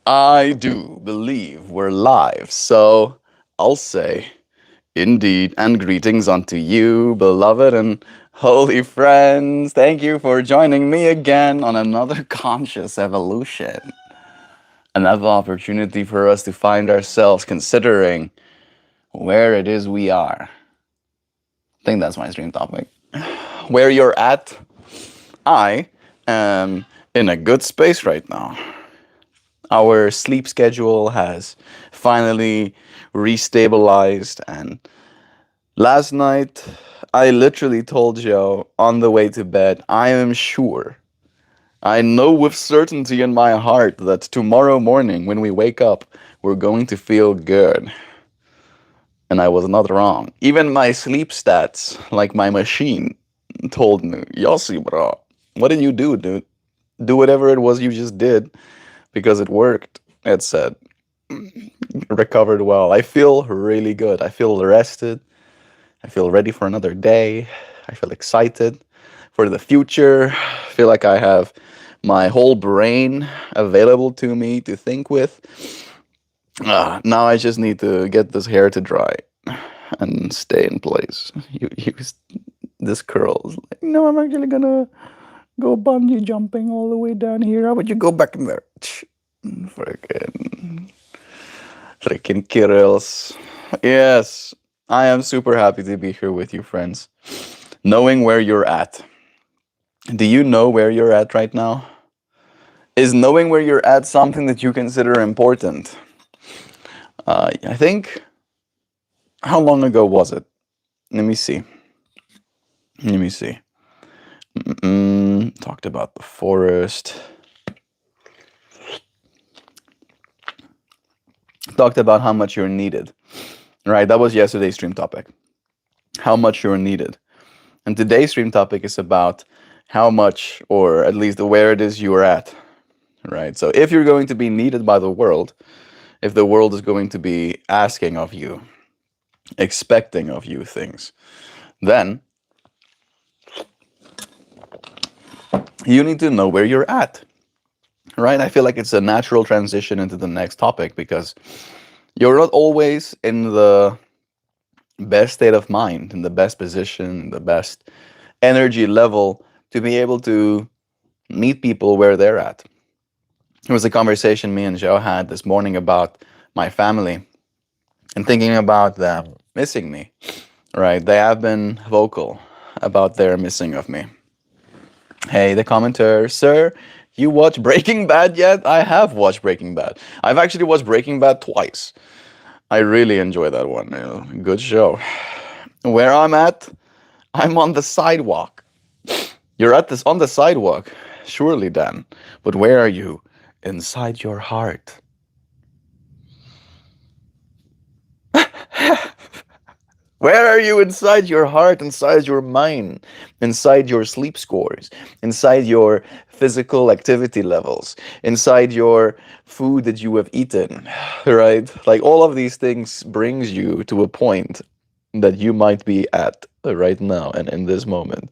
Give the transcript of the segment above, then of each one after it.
I do believe we're live, so I'll say indeed and greetings unto you, beloved and holy friends. Thank you for joining me again on another conscious evolution. Another opportunity for us to find ourselves considering where it is we are. I think that's my stream topic. Where you're at, I am in a good space right now. Our sleep schedule has finally restabilized, and last night I literally told Joe on the way to bed, I am sure, I know with certainty in my heart that tomorrow morning when we wake up, we're going to feel good. And I was not wrong. Even my sleep stats, like my machine, told me, Yossi, bro, what did you do, dude? Do whatever it was you just did because it worked, it said. Recovered well. I feel really good. I feel rested. I feel ready for another day. I feel excited for the future. I feel like I have my whole brain available to me to think with. Now I just need to get this hair to dry and stay in place. This curl is like, no, I'm actually gonna go bungee jumping all the way down here. How would you go back in there? Freaking Freaking Kirills. Yes, I am super happy to be here with you, friends. Knowing where you're at. Do you know where you're at right now? Is knowing where you're at something that you consider important? I think. How long ago was it? Let me see. Let me see. Talked about the forest. Talked about how much you're needed. Right, that was yesterday's stream topic. How much you're needed. And today's stream topic is about how much, or at least where it is you're at, right? So if you're going to be needed by the world, if the world is going to be asking of you, expecting of you things, then you need to know where you're at, right? I feel like it's a natural transition into the next topic because you're not always in the best state of mind, in the best position, the best energy level to be able to meet people where they're at. It was a conversation me and Joe had this morning about my family and thinking about them missing me, right? They have been vocal about their missing of me. Hey, the commenter, sir, you watch Breaking Bad yet? I have watched Breaking Bad. I've actually watched Breaking Bad twice. I really enjoy that one. Good show. Where I'm at, I'm on the sidewalk. You're at this on the sidewalk, surely, Dan. But where are you? Inside your heart. Where are you inside your heart, inside your mind, inside your sleep scores, inside your physical activity levels, inside your food that you have eaten, right? Like all of these things brings you to a point that you might be at right now and in this moment.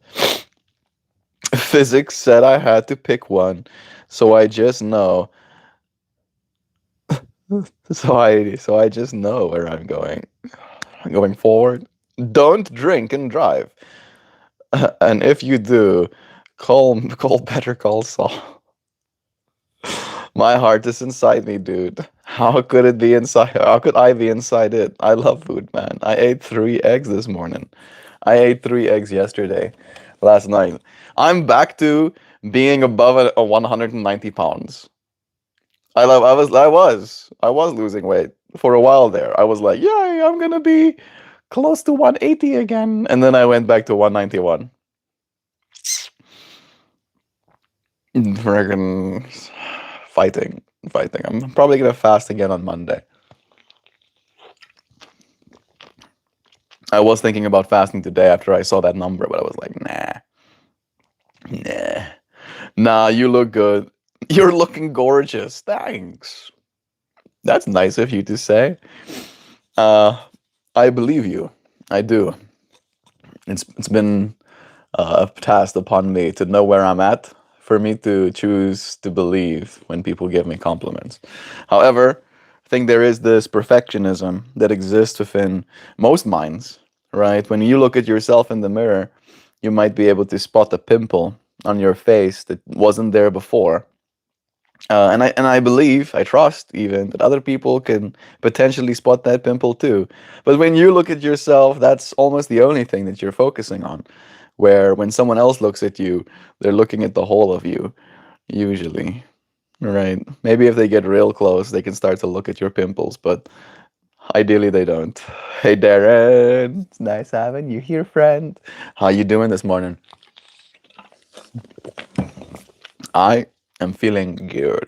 Physics said I had to pick one, so I just know. So I just know where I'm going. Going forward, don't drink and drive. And if you do, call Better Call Saul. My heart is inside me, dude. How could it be inside? How could I be inside it? I love food, man. I ate 3 eggs this morning. I ate 3 eggs yesterday, last night. I'm back to being above a 190 pounds. I was losing weight for a while there. I was like, yeah, I'm gonna be close to 180 again, and then I went back to 191. Friggin' fighting. I'm probably gonna fast again on Monday. I was thinking about fasting today after I saw that number, but I was like, nah. Nah, you look good. You're looking gorgeous. Thanks. That's nice of you to say. I believe you. I do. It's been tasked upon me to know where I'm at for me to choose to believe when people give me compliments. However, I think there is this perfectionism that exists within most minds, right? When you look at yourself in the mirror, you might be able to spot a pimple on your face that wasn't there before. And I believe, I trust even, that other people can potentially spot that pimple too. But when you look at yourself, that's almost the only thing that you're focusing on. Where when someone else looks at you, they're looking at the whole of you, usually. Right? Maybe if they get real close, they can start to look at your pimples, but ideally they don't. Hey Darren, it's nice having you here, friend. How you doing this morning? I am feeling good.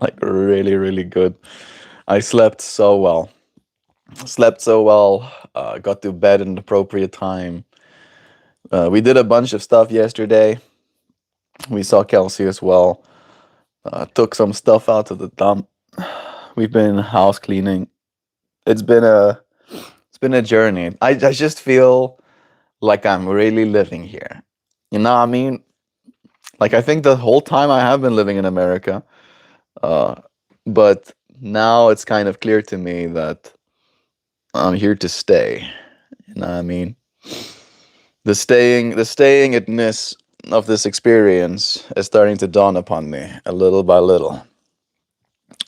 Like really, really good. I slept so well. Slept so well. Got to bed at an appropriate time. We did a bunch of stuff yesterday. We saw Kelsey as well. Took some stuff out to the dump. We've been house cleaning. It's been a journey. I just feel like I'm really living here. You know what I mean? Like I think the whole time I have been living in America, uh, but now it's kind of clear to me that I'm here to stay. You know what I mean? The staying itness of this experience is starting to dawn upon me a little by little.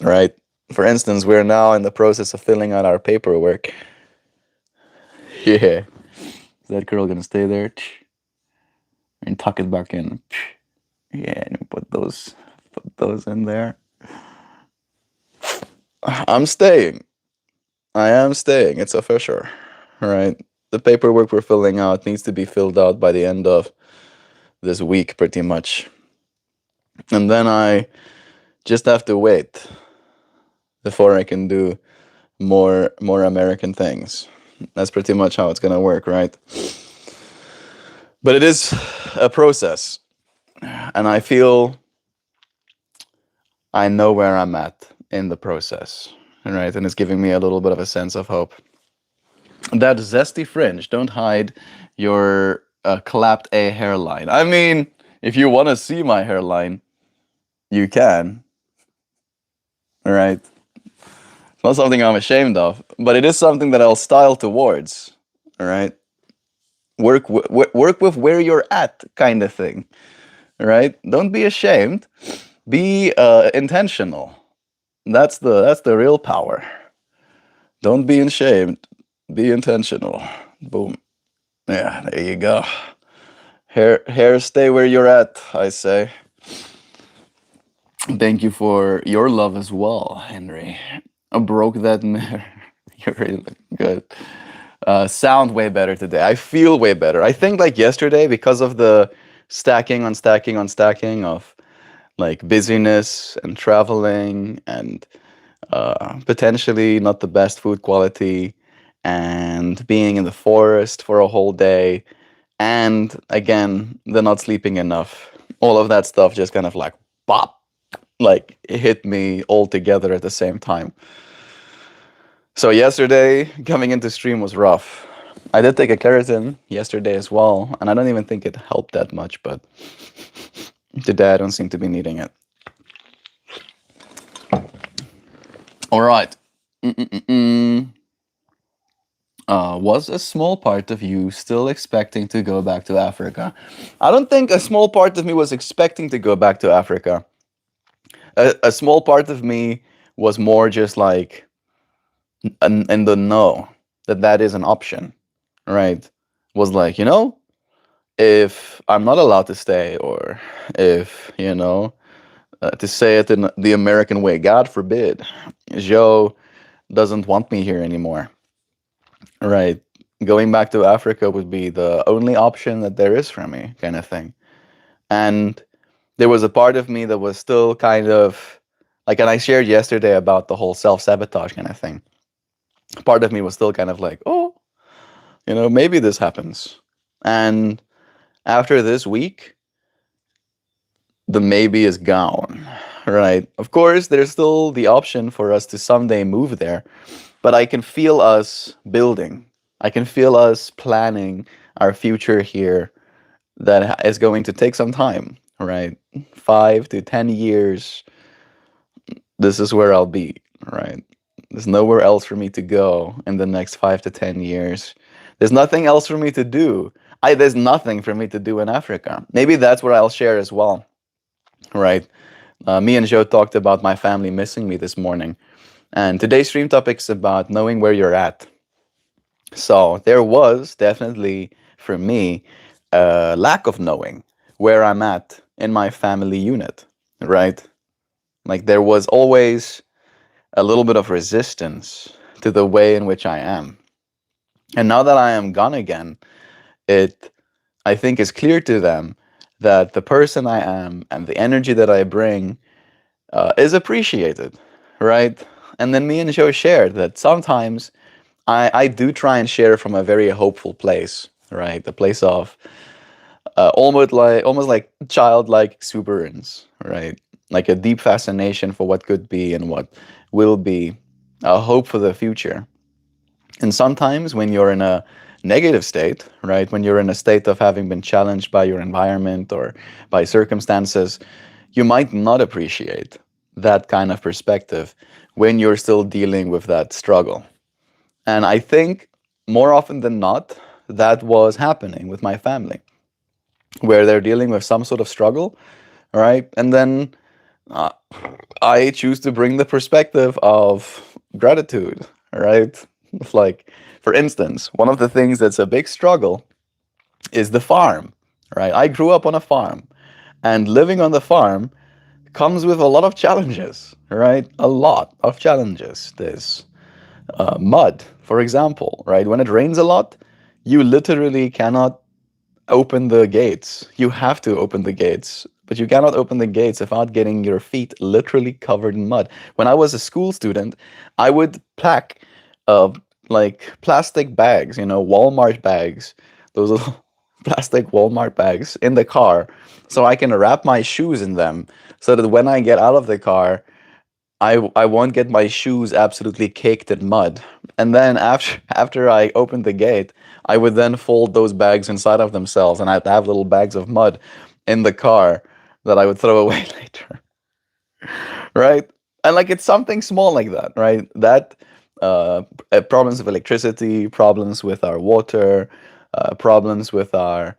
Right? For instance, we're now in the process of filling out our paperwork. Yeah. Is that girl gonna stay there? And tuck it back in. Yeah, and put those in there. I'm staying. I am staying. It's official. Right? The paperwork we're filling out needs to be filled out by the end of this week, pretty much. And then I just have to wait before I can do more American things. That's pretty much how it's gonna work, right? But it is a process, and I feel I know where I'm at in the process, right? And it's giving me a little bit of a sense of hope. That zesty fringe, don't hide your clapped A hairline. I mean, if you want to see my hairline, you can, right? It's not something I'm ashamed of, but it is something that I'll style towards, all right? Work with where you're at, kind of thing, right? Don't be ashamed. Be intentional. That's the real power. Don't be ashamed. Be intentional. Boom. Yeah, there you go. Hair, stay where you're at, I say. Thank you for your love as well, Henry. I broke that mirror. You're really looking good. Sound way better today. I feel way better. I think like yesterday, because of the stacking on stacking on stacking of like busyness and traveling and potentially not the best food quality and being in the forest for a whole day and again the not sleeping enough, all of that stuff just kind of like pop, like it hit me all together at the same time. So yesterday coming into stream was rough. I did take a keratin yesterday as well, and I don't even think it helped that much, but today I don't seem to be needing it. All right. Was a small part of you still expecting to go back to Africa? I don't think a small part of me was expecting to go back to Africa. A small part of me was more just like in the know that is an option, right? Was like, if I'm not allowed to stay, or if, to say it in the American way, God forbid, Joe doesn't want me here anymore, right? Going back to Africa would be the only option that there is for me, kind of thing. And there was a part of me that was still kind of like, and I shared yesterday about the whole self-sabotage kind of thing. Part of me was still kind of like, oh, maybe this happens. And after this week, the maybe is gone, right? Of course, there's still the option for us to someday move there, but I can feel us building. I can feel us planning our future here that is going to take some time, right? 5 to 10 years, this is where I'll be, right? There's nowhere else for me to go in the next 5 to 10 years. There's nothing else for me to do. There's nothing for me to do in Africa. Maybe that's what I'll share as well, right? Me and Joe talked about my family missing me this morning. And today's stream topic's about knowing where you're at. So there was definitely, for me, a lack of knowing where I'm at in my family unit, right? Like there was always a little bit of resistance to the way in which I am. And now that I am gone again, it, I think, is clear to them that the person I am and the energy that I bring is appreciated, right? And then me and Joe shared that sometimes I do try and share from a very hopeful place, right? A place of almost like childlike exuberance, right? Like a deep fascination for what could be and what will be, a hope for the future. And sometimes when you're in a negative state, right, when you're in a state of having been challenged by your environment or by circumstances, you might not appreciate that kind of perspective when you're still dealing with that struggle. And I think more often than not, that was happening with my family, where they're dealing with some sort of struggle, right? And then uh, I choose to bring the perspective of gratitude, right? Like, for instance, one of the things that's a big struggle is the farm, right? I grew up on a farm, and living on the farm comes with a lot of challenges, right? A lot of challenges. There's mud, for example, right? When it rains a lot, you literally cannot open the gates. You have to open the gates, but you cannot open the gates without getting your feet literally covered in mud. When I was a school student, I would pack uh, like plastic bags, Walmart bags, those little plastic Walmart bags in the car, so I can wrap my shoes in them so that when I get out of the car, I won't get my shoes absolutely caked in mud. And then after I opened the gate, I would then fold those bags inside of themselves, and I'd have little bags of mud in the car that I would throw away later, right? And like it's something small like that, right? That problems with electricity, problems with our water, problems with our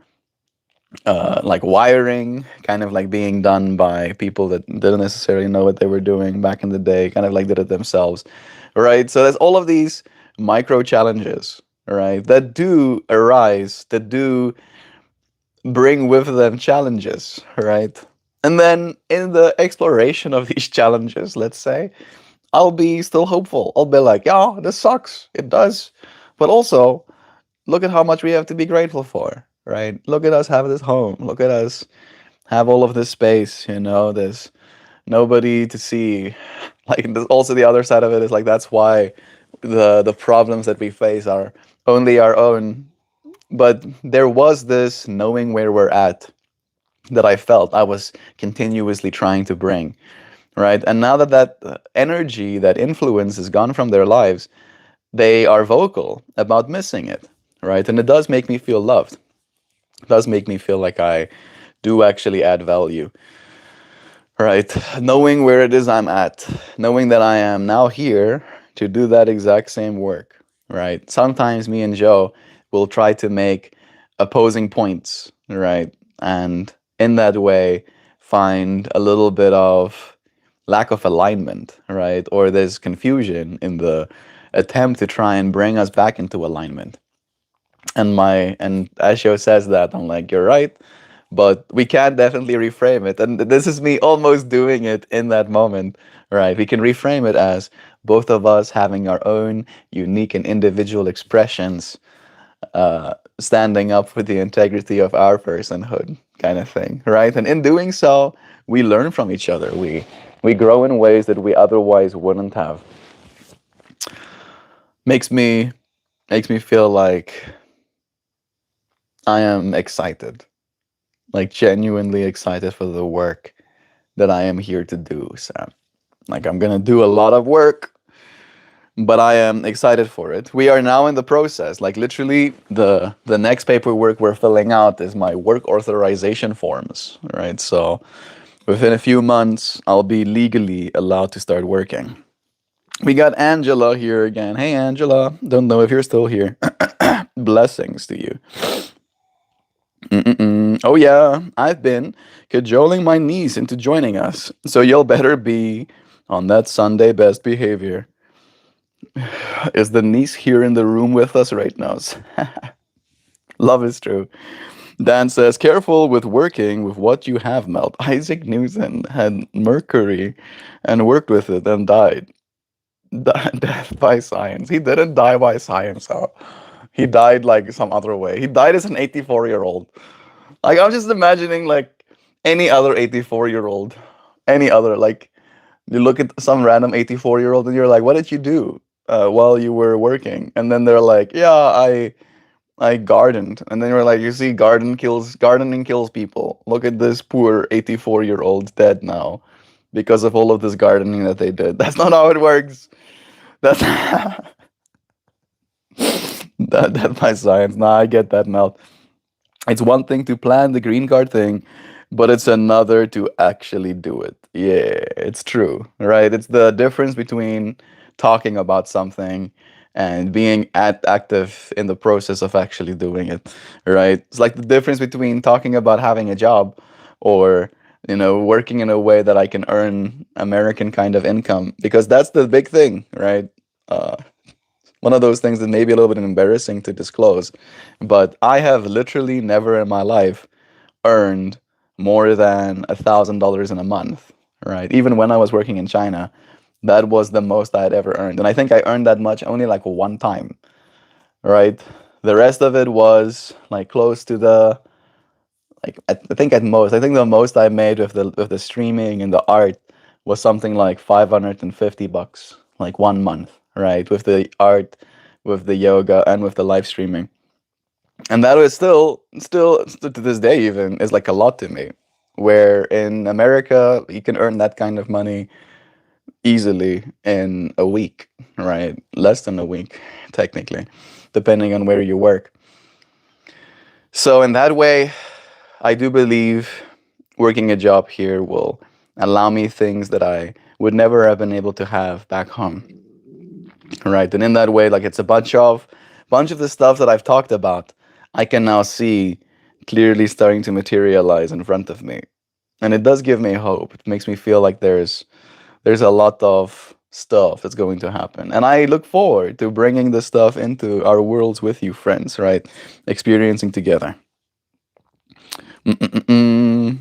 like wiring, kind of like being done by people that didn't necessarily know what they were doing back in the day, kind of like did it themselves, right? So there's all of these micro challenges, right, that do arise, that do bring with them challenges, right? And then in the exploration of these challenges, let's say, I'll be still hopeful. I'll be like, yeah, this sucks. It does. But also, look at how much we have to be grateful for, right? Look at us have this home. Look at us have all of this space, there's nobody to see. Like there's also the other side of it is like that's why the problems that we face are only our own. But there was this knowing where we're at that I felt I was continuously trying to bring, right? And now that energy, that influence is gone from their lives, they are vocal about missing it, right? And it does make me feel loved. It does make me feel like I do actually add value, right? Knowing where it is I'm at, knowing that I am now here to do that exact same work, right? Sometimes me and Joe will try to make opposing points, right? And in that way, find a little bit of lack of alignment, right? Or there's confusion in the attempt to try and bring us back into alignment. And Ashio says that, I'm like, you're right, but we can definitely reframe it. And this is me almost doing it in that moment, right? We can reframe it as both of us having our own unique and individual expressions, standing up for the integrity of our personhood, kind of thing, right? And in doing so, we learn from each other. We grow in ways that we otherwise wouldn't have. Makes me feel like I am excited, like genuinely excited for the work that I am here to do. So, like, I'm gonna do a lot of work, but I am excited for it. We are now in the process. Like literally, the next paperwork we're filling out is my work authorization forms, right? So within a few months, I'll be legally allowed to start working. We got Angela here again. Hey, Angela. Don't know if you're still here. Blessings to you. Mm-mm-mm. Oh, yeah, I've been cajoling my niece into joining us. So you'll better be on that Sunday best behavior. Is the niece here in the room with us right now? Love is true. Dan says, careful with working with what you have, Melt. Isaac Newton had mercury and worked with it and died. Death by science. He didn't die by science. Huh? He died like some other way. He died as an 84-year-old. Like I'm just imagining like any other 84-year-old, any other like you look at some random 84-year-old and you're like, what did you do while you were working? And then they're like, yeah, I gardened. And then you're like, you see, gardening kills people. Look at this poor 84-year-old dead now because of all of this gardening that they did. That's not how it works. That's that by science. Nah, I get that, Mel. It's one thing to plan the green card thing, but it's another to actually do it. Yeah, it's true, right? It's the difference between talking about something and being active in the process of actually doing it, right? It's like the difference between talking about having a job or working in a way that I can earn American kind of income because that's the big thing, right? Uh, One of those things that may be a little bit embarrassing to disclose, but I have literally never in my life earned more than $1,000 in a month, right? Even when I was working in China, that was the most I had ever earned. And I think I earned that much only like one time, right? The rest of it was like close to the like I think at most I think the most I made with the streaming and the art was something like $550 like 1 month, right? With the art, with the yoga, and with the live streaming. And that was still to this day even is like a lot to me. Where in America you can earn that kind of money easily in a week, right? Less than a week, technically, depending on where you work. So in that way, I do believe working a job here will allow me things that I would never have been able to have back home. Right. And in that way, like it's a bunch of the stuff that I've talked about, I can now see clearly starting to materialize in front of me. And it does give me hope. It makes me feel like there's a lot of stuff that's going to happen. And I look forward to bringing this stuff into our worlds with you, friends, right? Experiencing together. Mm-mm-mm.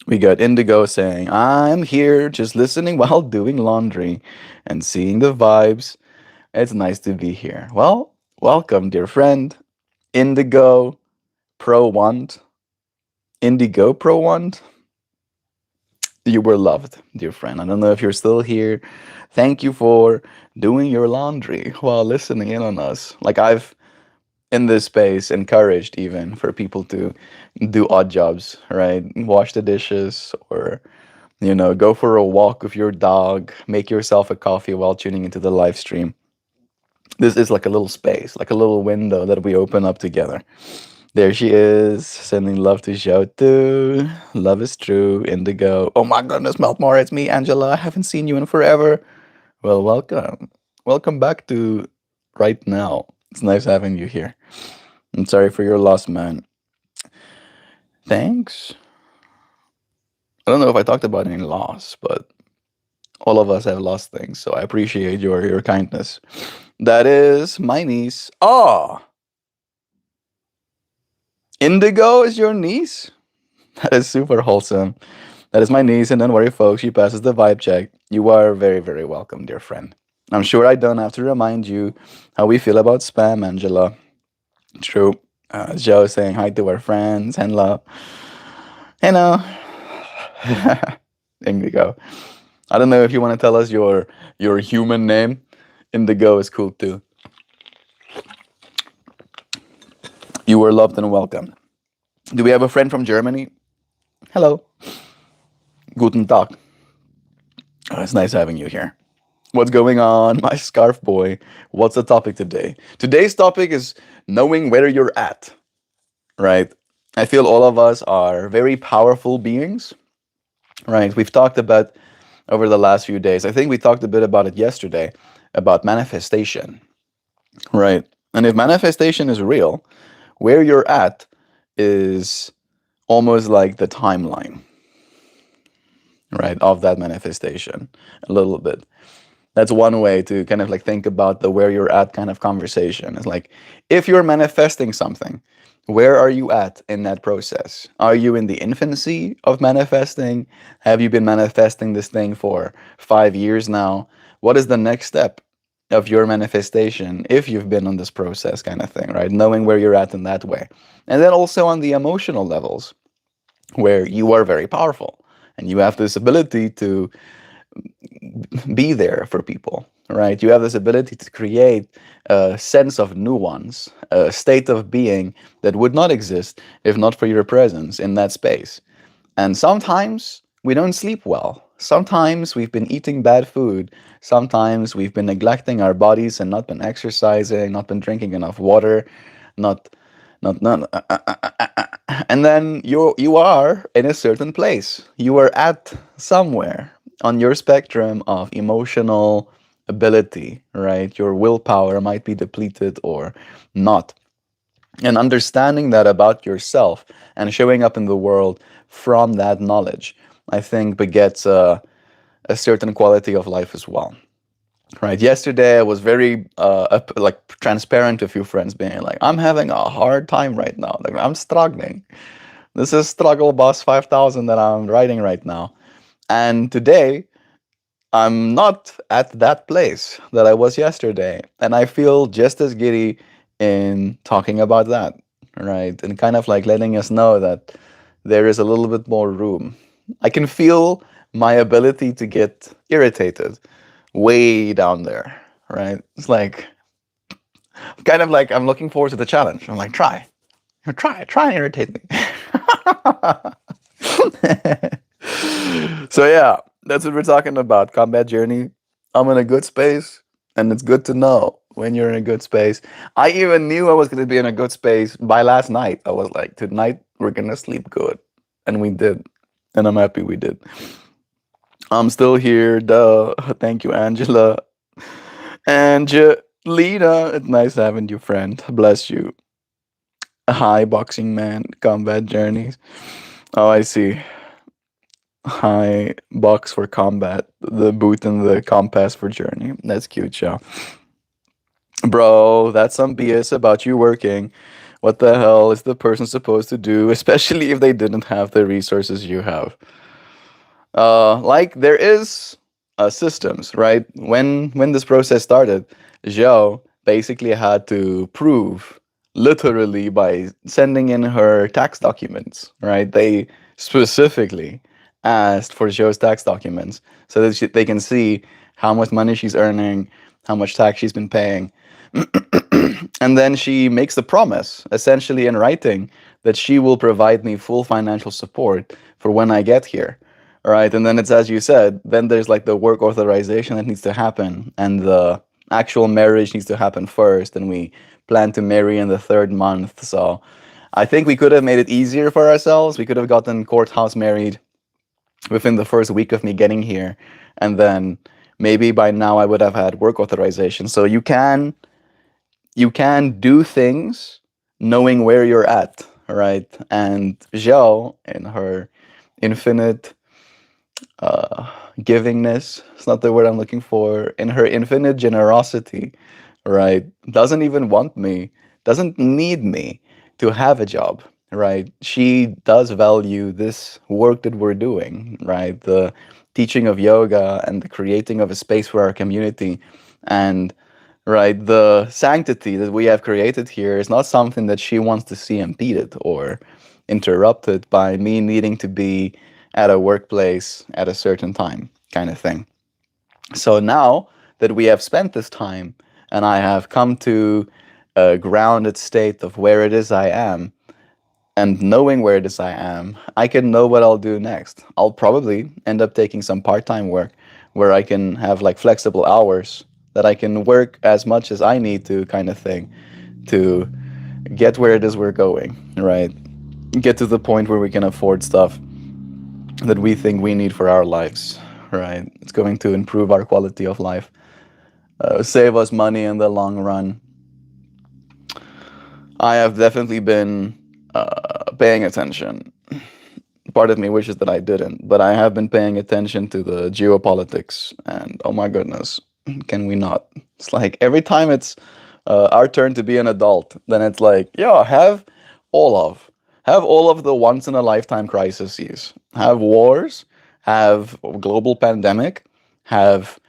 We got Indigo saying, I'm here just listening while doing laundry and seeing the vibes. It's nice to be here. Well, welcome, dear friend. Indigo Pro Want. Indigo Pro Want. You were loved, dear friend. I don't know if you're still here. Thank you for doing your laundry while listening in on us. Like I've in this space encouraged even for people to do odd jobs, right? Wash the dishes or go for a walk with your dog, make yourself a coffee while tuning into the live stream. This is like a little space, like a little window that we open up together. There she is, sending love to show too. Love is true, Indigo. Oh my goodness, Meltmore, it's me, Angela. I haven't seen you in forever. Well, welcome. Welcome back to right now. It's nice having you here. I'm sorry for your loss, man. Thanks. I don't know if I talked about any loss, but all of us have lost things, so I appreciate your kindness. That is my niece. Ah, Indigo is your niece? That is super wholesome. That is my niece, and don't worry, folks, she passes the vibe check. You are very, very welcome, dear friend. I'm sure I don't have to remind you how we feel about spam, Angela. True. Joe saying hi to our friends. Hello. Hello. Indigo. I don't know if you want to tell us your human name. Indigo is cool too. You were loved and welcome. Do we have a friend from Germany? Hello. Guten Tag. Oh, it's nice having you here. What's going on, my scarf boy? What's the topic today? Today's topic is knowing where you're at, right? I feel all of us are very powerful beings, right? We've talked about over the last few days. I think we talked a bit about it yesterday about manifestation, right? And if manifestation is real, where you're at is almost like the timeline, right, of that manifestation a little bit. That's one way to kind of like think about the where you're at kind of conversation. It's like if you're manifesting something, where are you at in that process? Are you in the infancy of manifesting? Have you been manifesting this thing for 5 years now? What is the next step of your manifestation if you've been on this process kind of thing, right? Knowing where you're at in that way. And then also on the emotional levels, where you are very powerful and you have this ability to be there for people, right? You have this ability to create a sense of nuance, a state of being that would not exist if not for your presence in that space. And sometimes we don't sleep well. Sometimes we've been eating bad food. Sometimes we've been neglecting our bodies and not been exercising, not been drinking enough water, not not and then you are in a certain place. You are at somewhere on your spectrum of emotional ability, right? Your willpower might be depleted or not. And understanding that about yourself and showing up in the world from that knowledge, I think begets a certain quality of life as well. Right. Yesterday, I was very like transparent to a few friends, being like, "I'm having a hard time right now. Like, I'm struggling. This is Struggle Boss 5000 that I'm writing right now." And today, I'm not at that place that I was yesterday, and I feel just as giddy in talking about that, right? And kind of like letting us know that there is a little bit more room. I can feel my ability to get irritated way down there, right? It's like kind of like I'm looking forward to the challenge. I'm like, try and irritate me. So yeah, that's what we're talking about. Combat journey. I'm in a good space, and it's good to know when you're in a good space. I even knew I was going to be in a good space by last night. I was like, tonight we're gonna sleep good, and we did, and I'm happy we did. I'm still here. Duh. Thank you, Angela. Angelina, it's nice having you, friend. Bless you. Hi, boxing man. Combat journeys. Oh, I see. Hi, box for combat. The boot and the compass for journey. That's cute, yeah. Bro, that's some BS about you working. What the hell is the person supposed to do, especially if they didn't have the resources you have? Like there is systems, right? When this process started, Zhao basically had to prove literally by sending in her tax documents, right? They specifically asked for Zhou's tax documents so that they can see how much money she's earning, how much tax she's been paying. And then she makes the promise, essentially in writing, that she will provide me full financial support for when I get here. Right. And then it's as you said, then there's like the work authorization that needs to happen, and the actual marriage needs to happen first. And we plan to marry in the third month. So I think we could have made it easier for ourselves. We could have gotten courthouse married within the first week of me getting here. And then maybe by now I would have had work authorization. So you can do things knowing where you're at, right? And Zhao, in her infinite givingness, it's not the word I'm looking for, in her infinite generosity, right? Doesn't even want me, doesn't need me to have a job, right? She does value this work that we're doing, right? The teaching of yoga and the creating of a space for our community. And right, the sanctity that we have created here is not something that she wants to see impeded or interrupted by me needing to be at a workplace at a certain time, kind of thing. So now that we have spent this time and I have come to a grounded state of where it is I am, and knowing where it is I am, I can know what I'll do next. I'll probably end up taking some part time work where I can have like flexible hours, that I can work as much as I need to, kind of thing, to get where it is we're going, right? Get to the point where we can afford stuff that we think we need for our lives, right? It's going to improve our quality of life, save us money in the long run. I have definitely been paying attention. Part of me wishes that I didn't, but I have been paying attention to the geopolitics, and oh my goodness, can we not? It's like every time it's our turn to be an adult, then it's like, yeah, all of have all of the once in a lifetime crises, have wars, have global pandemic, have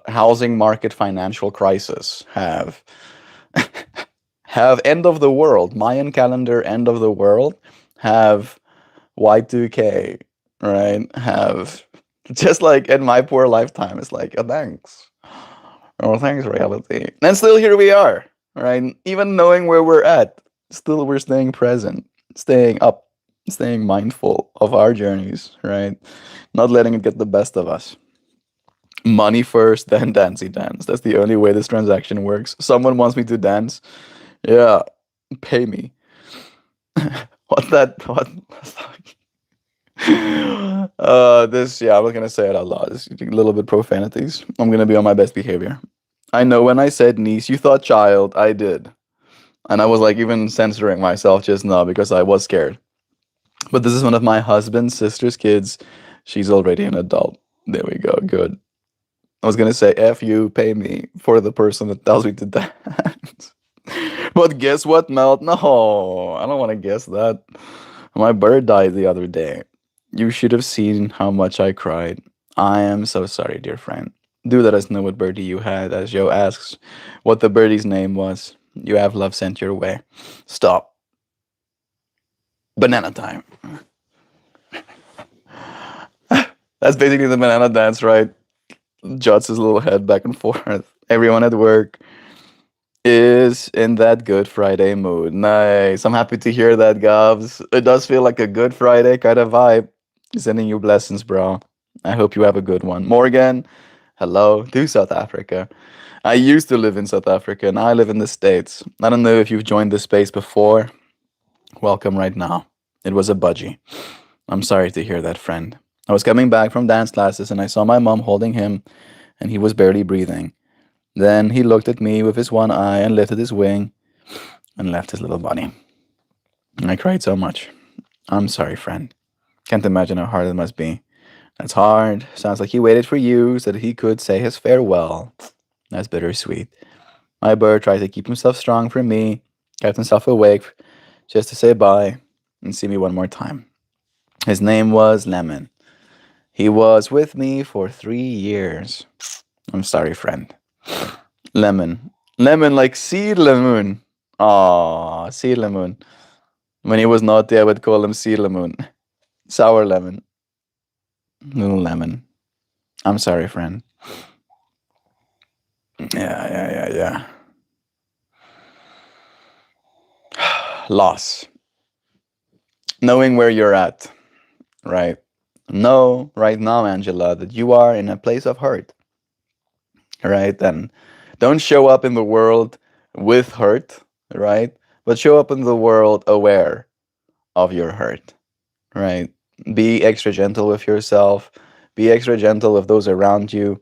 housing market financial crisis, have end of the world, Mayan calendar end of the world, have Y2K, right? Have just like in my poor lifetime, it's like, oh, thanks. Oh, thanks, reality. And still here we are, right? Even knowing where we're at, still we're staying present, staying up, staying mindful of our journeys, right? Not letting it get the best of us. Money first, then dancey dance. That's the only way this transaction works. Someone wants me to dance. Yeah, pay me. What's that? What? Yeah, I'm not gonna say it out loud. This a little bit profanities. I'm gonna be on my best behavior. I know when I said niece, you thought child. I did, and I was like even censoring myself just now because I was scared. But this is one of my husband's sister's kids. She's already an adult. There we go. Good. I was gonna say F you, pay me for the person that tells me to dance. But guess what, Melt? No, I don't want to guess that. My bird died the other day. You should have seen how much I cried. I am so sorry, dear friend. Do let us know what birdie you had, as Joe asks what the birdie's name was. You have love sent your way. Stop. Banana time. That's basically the banana dance, right? Jots his little head back and forth. Everyone at work is in that Good Friday mood. Nice. I'm happy to hear that, Gabs. It does feel like a Good Friday kind of vibe. Sending you blessings, bro. I hope you have a good one. Morgan, hello to South Africa. I used to live in South Africa and I live in the States. I don't know if you've joined this space before. Welcome right now. It was a budgie. I'm sorry to hear that, friend. I was coming back from dance classes and I saw my mom holding him and he was barely breathing. Then he looked at me with his one eye and lifted his wing and left his little body. And I cried so much. I'm sorry, friend. Can't imagine how hard it must be. That's hard. Sounds like he waited for you so that he could say his farewell. That's bittersweet. My bird tried to keep himself strong for me, kept himself awake just to say bye and see me one more time. His name was Lemon. He was with me for 3 years. I'm sorry, friend. Lemon. Lemon like seed lemon. Aw, seed lemon. When he was naughty, I would call him seed lemon. Sour lemon. Little lemon. I'm sorry, friend. Yeah. Loss. Knowing where you're at, right? Know right now, Angela, that you are in a place of hurt, right? And don't show up in the world with hurt, right? But show up in the world aware of your hurt, right? Be extra gentle with yourself. Be extra gentle with those around you.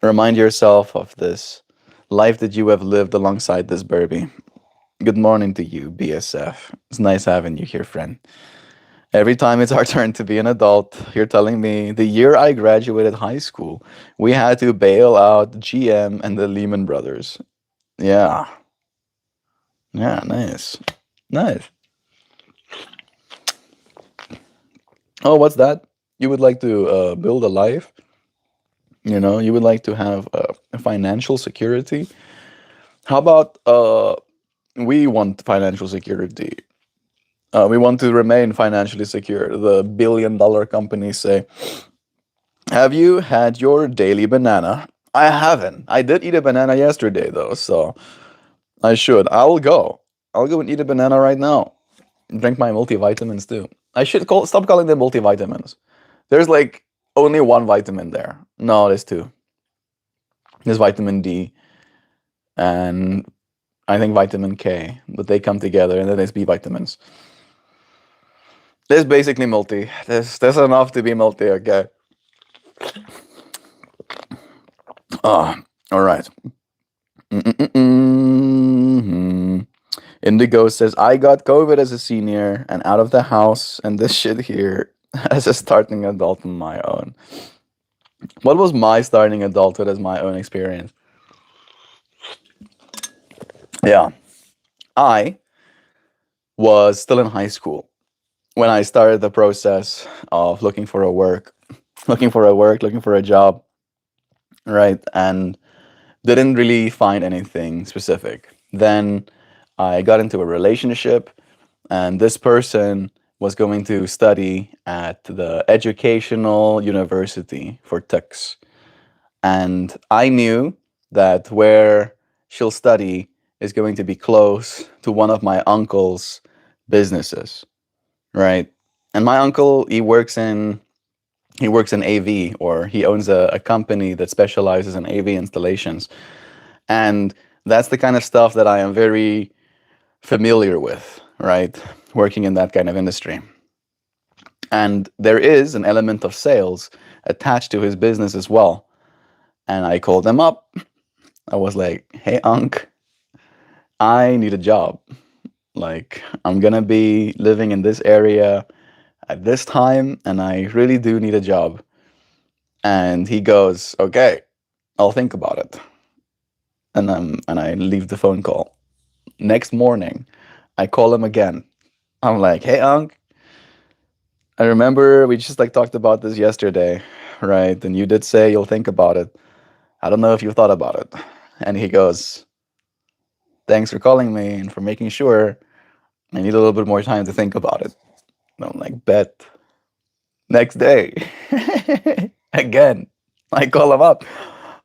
Remind yourself of this life that you have lived alongside this Burby. Good morning to you, BSF. It's nice having you here, friend. Every time it's our turn to be an adult, you're telling me the year I graduated high school, we had to bail out GM and the Lehman Brothers. Yeah. Yeah, nice. Nice. Oh, what's that? You would like to build a life? You would like to have financial security? How about we want financial security? We want to remain financially secure. The billion-dollar companies say, have you had your daily banana? I haven't. I did eat a banana yesterday, though, so I should. I'll go. I'll go and eat a banana right now. Drink my multivitamins, too. I should stop calling them multivitamins. There's like only one vitamin there. No, there's two. There's vitamin D and I think vitamin K, but they come together, and then there's B vitamins. There's basically multi. There's enough to be multi. Okay. All right. Mm-mm-mm-mm. Indigo says, I got COVID as a senior and out of the house, and this shit here as a starting adult on my own. What was my starting adulthood as my own experience? Yeah, I was still in high school when I started the process of looking for a job, right? And didn't really find anything specific. Then I got into a relationship, and this person was going to study at the educational university for tux. And I knew that where she'll study is going to be close to one of my uncle's businesses, right? And my uncle, he works in AV, or he owns a company that specializes in AV installations. And that's the kind of stuff that I am very familiar with, right? Working in that kind of industry. And there is an element of sales attached to his business as well. And I called him up. I was like, hey, Unc, I need a job. Like, I'm gonna be living in this area at this time, and I really do need a job. And he goes, okay, I'll think about it. And I leave the phone call. Next morning, I call him again. I'm like, hey, Unc, I remember we just like talked about this yesterday, right? And you did say you'll think about it. I don't know if you thought about it. And he goes, thanks for calling me and for making sure. I need a little bit more time to think about it. And I'm like, bet. Next day, again, I call him up.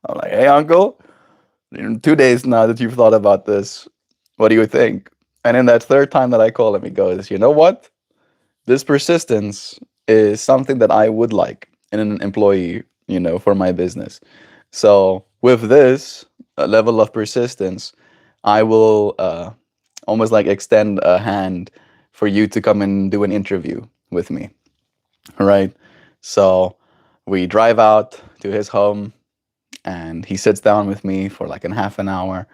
I'm like, hey, uncle, in 2 days now that you've thought about this, what do you think? And in that third time that I call him, he goes, you know what? This persistence is something that I would like in an employee, for my business. So with this level of persistence, I will almost like extend a hand for you to come and do an interview with me, right? So we drive out to his home, and he sits down with me for like a half an hour,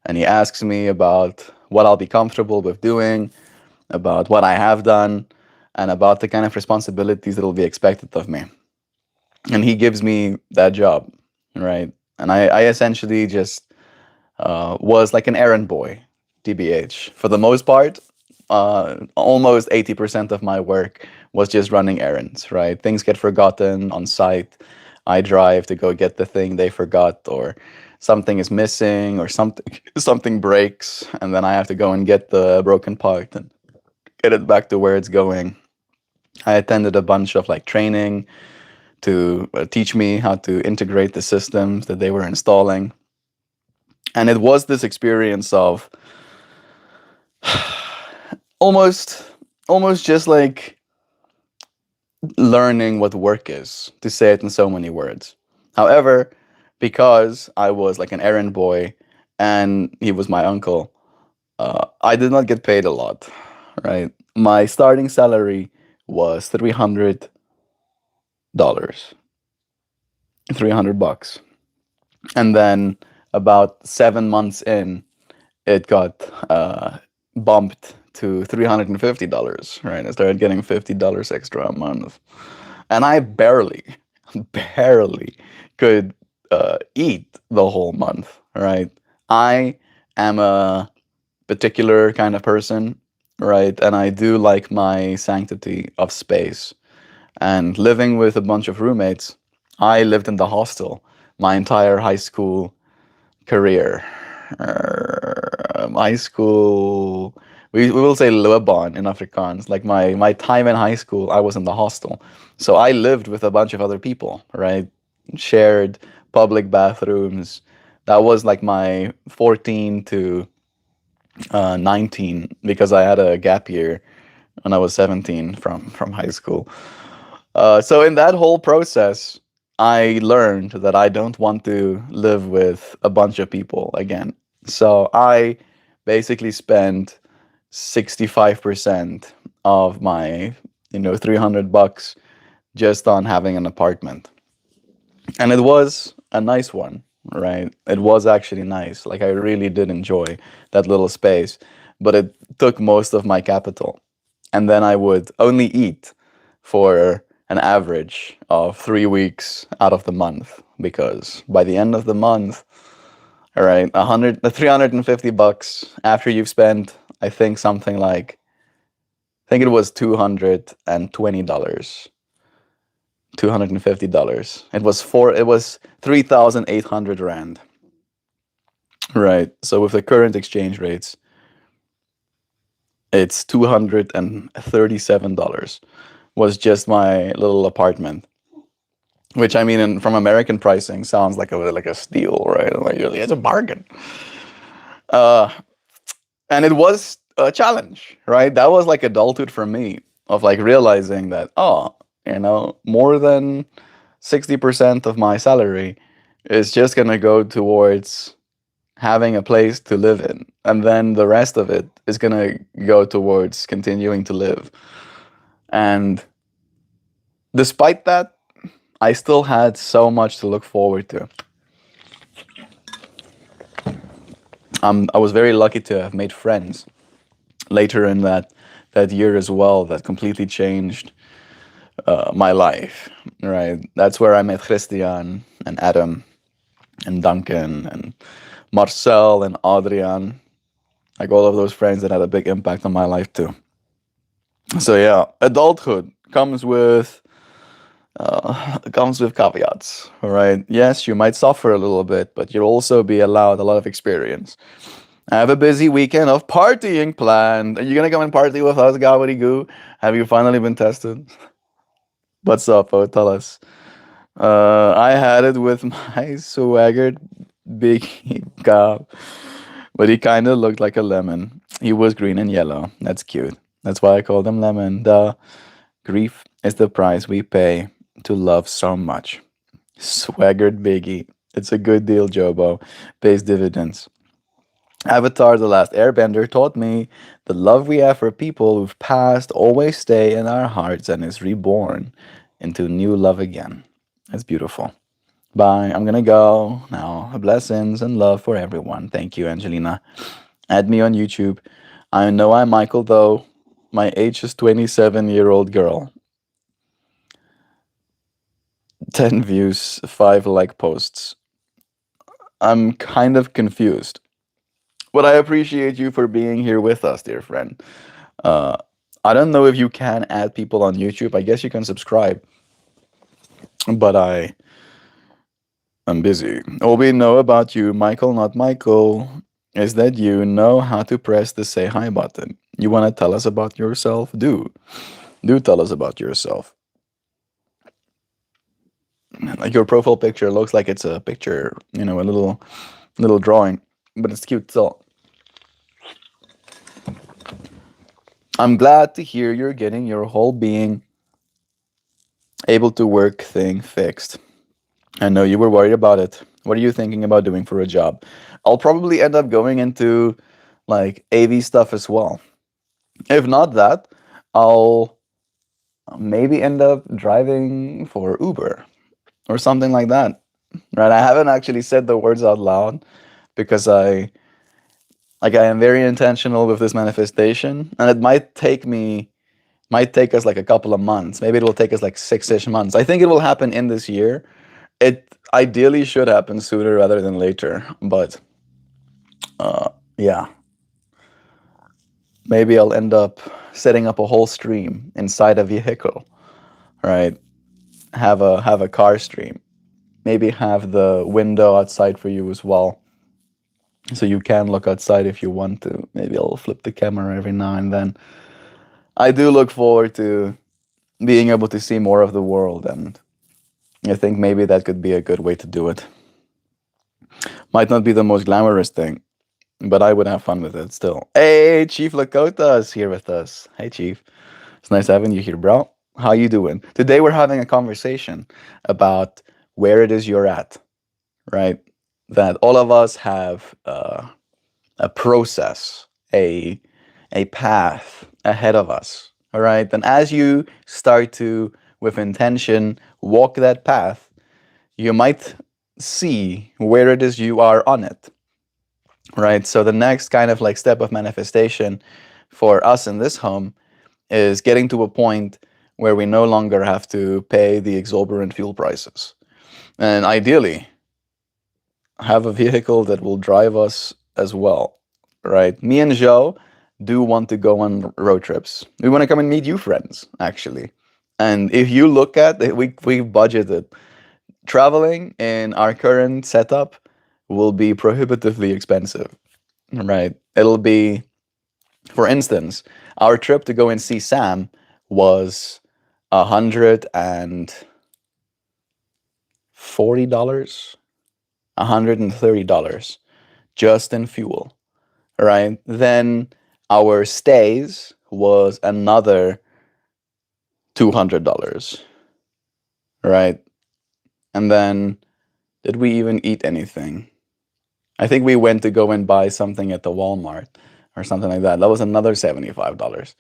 and he asks me about what I'll be comfortable with doing, about what I have done, and about the kind of responsibilities that will be expected of me. And he gives me that job, right? And I essentially just was like an errand boy, TBH. For the most part, almost 80% of my work was just running errands, right? Things get forgotten on site. I drive to go get the thing they forgot, or something is missing, or something breaks, and then I have to go and get the broken part and get it back to where it's going. I attended a bunch of like training to teach me how to integrate the systems that they were installing. And it was this experience of almost just like learning what work is, to say it in so many words. However, because I was like an errand boy and he was my uncle, I did not get paid a lot, right? My starting salary was $300, $300. And then about 7 months in, it got bumped to $350, right? I started getting $50 extra a month. And I barely could eat the whole month, right? I am a particular kind of person, right? And I do like my sanctity of space. And living with a bunch of roommates, I lived in the hostel my entire high school career. High school, we will say loopbaan in Afrikaans. Like my time in high school, I was in the hostel. So I lived with a bunch of other people, right? Shared public bathrooms. That was like my 14 to 19, because I had a gap year when I was 17 from high school. So in that whole process, I learned that I don't want to live with a bunch of people again. So I basically spent 65% of my, 300 bucks just on having an apartment. And it was a nice one, right? It was actually nice. Like I really did enjoy that little space, but it took most of my capital. And then I would only eat for an average of 3 weeks out of the month because by the end of the month, all right, 350 bucks after you've spent, I think something like, I think it was $220. $250. It was 3,800 rand. Right. So with the current exchange rates, it's $237 was just my little apartment. Which I mean, from American pricing, sounds like a steal, right? Like it's a bargain. Uh, and it was a challenge, right? That was like adulthood for me of like realizing that more than 60% of my salary is just gonna go towards having a place to live in, and then the rest of it is gonna go towards continuing to live. And despite that, I still had so much to look forward to. I was very lucky to have made friends later in that year as well that completely changed my life. Right, that's where I met Christian and Adam and Duncan and Marcel and Adrian, like all of those friends that had a big impact on my life too. So yeah, adulthood comes with caveats. All right, yes, you might suffer a little bit, but you'll also be allowed a lot of experience. I have a busy weekend of partying planned. Are you gonna come and party with us, Gawity Goo? Have you finally been tested? What's up, oh? Tell us. I had it with my swaggered big cow, but he kind of looked like a lemon. He was green and yellow. That's cute. That's why I called him Lemon. The grief is the price we pay to love so much. Swaggered Biggie. It's a good deal, Jobo. Pays dividends. Avatar The Last Airbender taught me the love we have for people who've passed always stay in our hearts and is reborn into new love again. That's beautiful. Bye. I'm gonna go now. Blessings and love for everyone. Thank you, Angelina. Add me on YouTube. I know I'm Michael though. My age is 27-year-old girl. 10 views, 5 like posts. I'm kind of confused. But I appreciate you for being here with us, dear friend. Uh, I don't know if you can add people on YouTube. I guess you can subscribe. But I'm busy. All we know about you, Michael, not Michael, is that you know how to press the say hi button. You want to tell us about yourself? Do tell us about yourself. Like your profile picture looks like it's a picture, a little drawing, but it's cute still. I'm glad to hear you're getting your whole being able to work thing fixed. I know you were worried about it. What are you thinking about doing for a job? I'll probably end up going into like AV stuff as well. If not that, I'll maybe end up driving for Uber or something like that. Right? I haven't actually said the words out loud because I am very intentional with this manifestation, and it might take us like a couple of months. Maybe it will take us like 6-ish months. I think it will happen in this year. It ideally should happen sooner rather than later, but yeah, maybe I'll end up setting up a whole stream inside a vehicle, right? Have a car stream. Maybe have the window outside for you as well, so you can look outside if you want to. Maybe I'll flip the camera every now and then. I do look forward to being able to see more of the world, and I think maybe that could be a good way to do it. Might not be the most glamorous thing, but I would have fun with it still. Hey, Chief Lakota's here with us. Hey, Chief. It's nice having you here, bro. How you doing? Today we're having a conversation about where it is you're at, right? That all of us have a process, a path ahead of us, all right? And as you start to, with intention, walk that path, you might see where it is you are on it, right? So the next kind of like step of manifestation for us in this home is getting to a point where we no longer have to pay the exorbitant fuel prices. And ideally, have a vehicle that will drive us as well, right? Me and Joe do want to go on road trips. We want to come and meet you friends, actually. And if you look at it, we've budgeted. Traveling in our current setup will be prohibitively expensive, right? It'll be, for instance, our trip to go and see Sam was $140, $130 just in fuel, right? Then our stays was another $200, right? And then did we even eat anything? I think we went to go and buy something at the Walmart or something like that. That was another $75,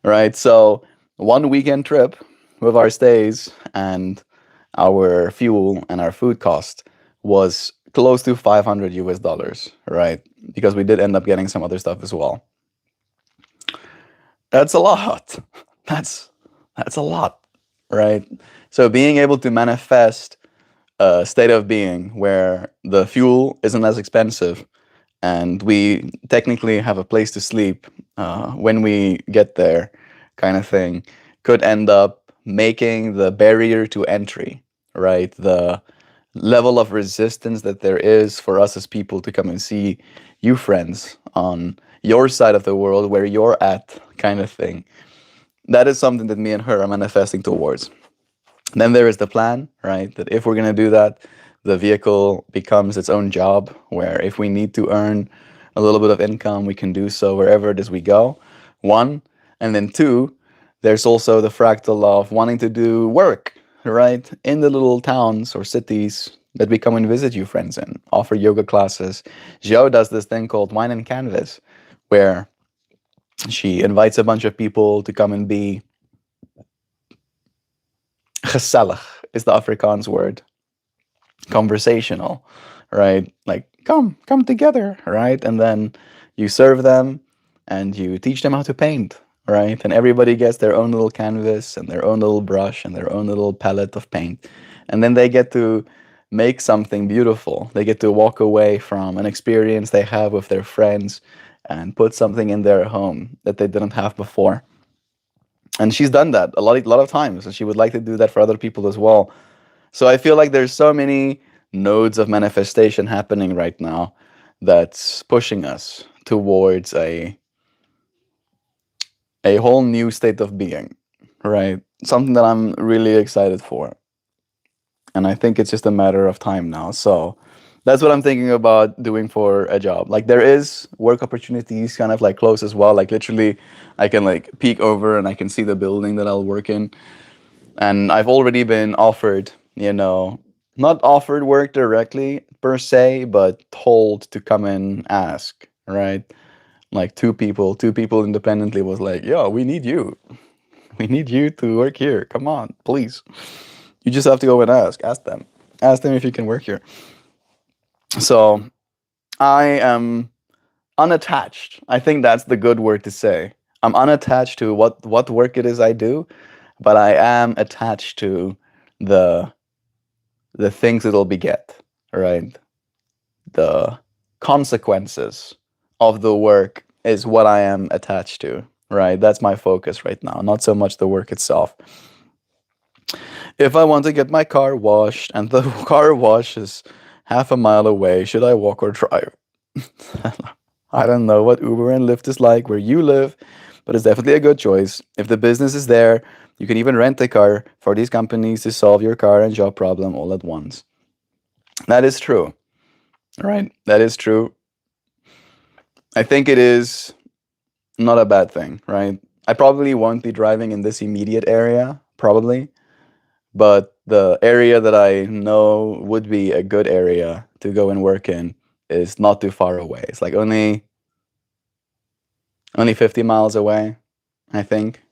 right? So one weekend trip with our stays and our fuel and our food cost was close to 500 US dollars, right? Because we did end up getting some other stuff as well. That's a lot. That's a lot, right? So being able to manifest a state of being where the fuel isn't as expensive and we technically have a place to sleep when we get there, kind of thing, could end up making the barrier to entry, right? The level of resistance that there is for us as people to come and see you friends on your side of the world where you're at, kind of thing. That is something that me and her are manifesting towards. Then there is the plan, right? That if we're going to do that, the vehicle becomes its own job, where if we need to earn a little bit of income, we can do so wherever it is we go. One. And then two, there's also the fractal of wanting to do work, right? In the little towns or cities that we come and visit you friends in, offer yoga classes. Joe does this thing called Wine and Canvas, where she invites a bunch of people to come and be gezellig is the Afrikaans word. Conversational, right? Like come together, right? And then you serve them and you teach them how to paint, right? And everybody gets their own little canvas and their own little brush and their own little palette of paint. And then they get to make something beautiful. They get to walk away from an experience they have with their friends and put something in their home that they didn't have before. And she's done that a lot of times, and she would like to do that for other people as well. So I feel like there's so many nodes of manifestation happening right now that's pushing us towards a whole new state of being, right? Something that I'm really excited for. And I think it's just a matter of time now. So that's what I'm thinking about doing for a job. Like there is work opportunities kind of like close as well. Like literally I can like peek over and I can see the building that I'll work in. And I've already been offered, not offered work directly per se, but told to come and ask, right? Like two people independently was like, yo, we need you. We need you to work here. Come on, please. You just have to go and ask them. Ask them if you can work here. So I am unattached. I think that's the good word to say. I'm unattached to what work it is I do, but I am attached to the the things it'll beget, right? The consequences of the work is what I am attached to, right? That's my focus right now, not so much the work itself. If I want to get my car washed and the car wash is half a mile away, should I walk or drive? I don't know what Uber and Lyft is like where you live, but it's definitely a good choice. If the business is there, you can even rent a car for these companies to solve your car and job problem all at once. That is true, right? That is true. I think it is not a bad thing, right? I probably won't be driving in this immediate area, probably. But the area that I know would be a good area to go and work in is not too far away. It's like only 50 miles away, I think,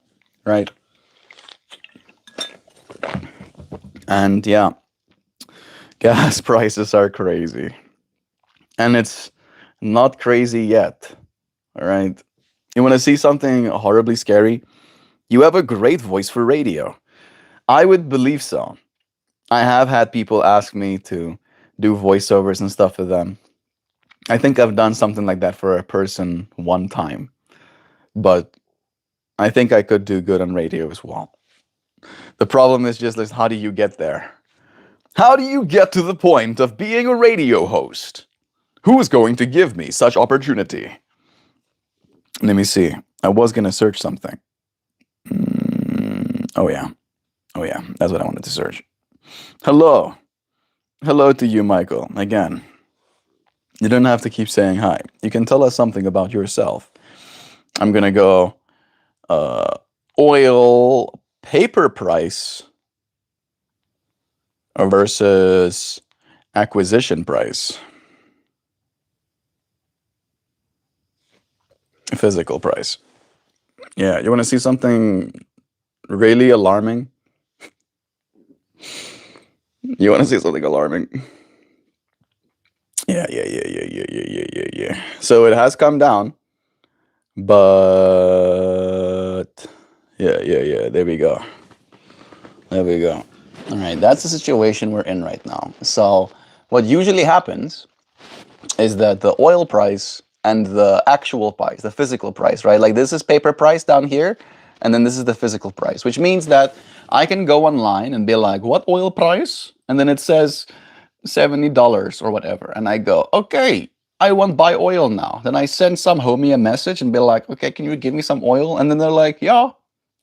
right? And yeah, gas prices are crazy. And it's not crazy yet, all right? You want to see something horribly scary? You have a great voice for radio. I would believe so. I have had people ask me to do voiceovers and stuff for them. I think I've done something like that for a person one time, but I think I could do good on radio as well. The problem is just how do you get there? How do you get to the point of being a radio host? Who is going to give me such opportunity? Let me see. I was going to search something. Oh, yeah. Oh, yeah. That's what I wanted to search. Hello. Hello to you, Michael. Again, you don't have to keep saying hi. You can tell us something about yourself. I'm going to go oil paper price versus acquisition price. Physical price. Yeah, you want to see something really alarming? You want to see something alarming? Yeah. So it has come down, but yeah. There we go. There we go. All right, that's the situation we're in right now. So what usually happens is that the oil price and the actual price, the physical price, right? Like this is paper price down here, and then this is the physical price, which means that I can go online and be like, what oil price? And then it says $70 or whatever. And I go, okay, I want to buy oil now. Then I send some homie a message and be like, okay, can you give me some oil? And then they're like, yeah,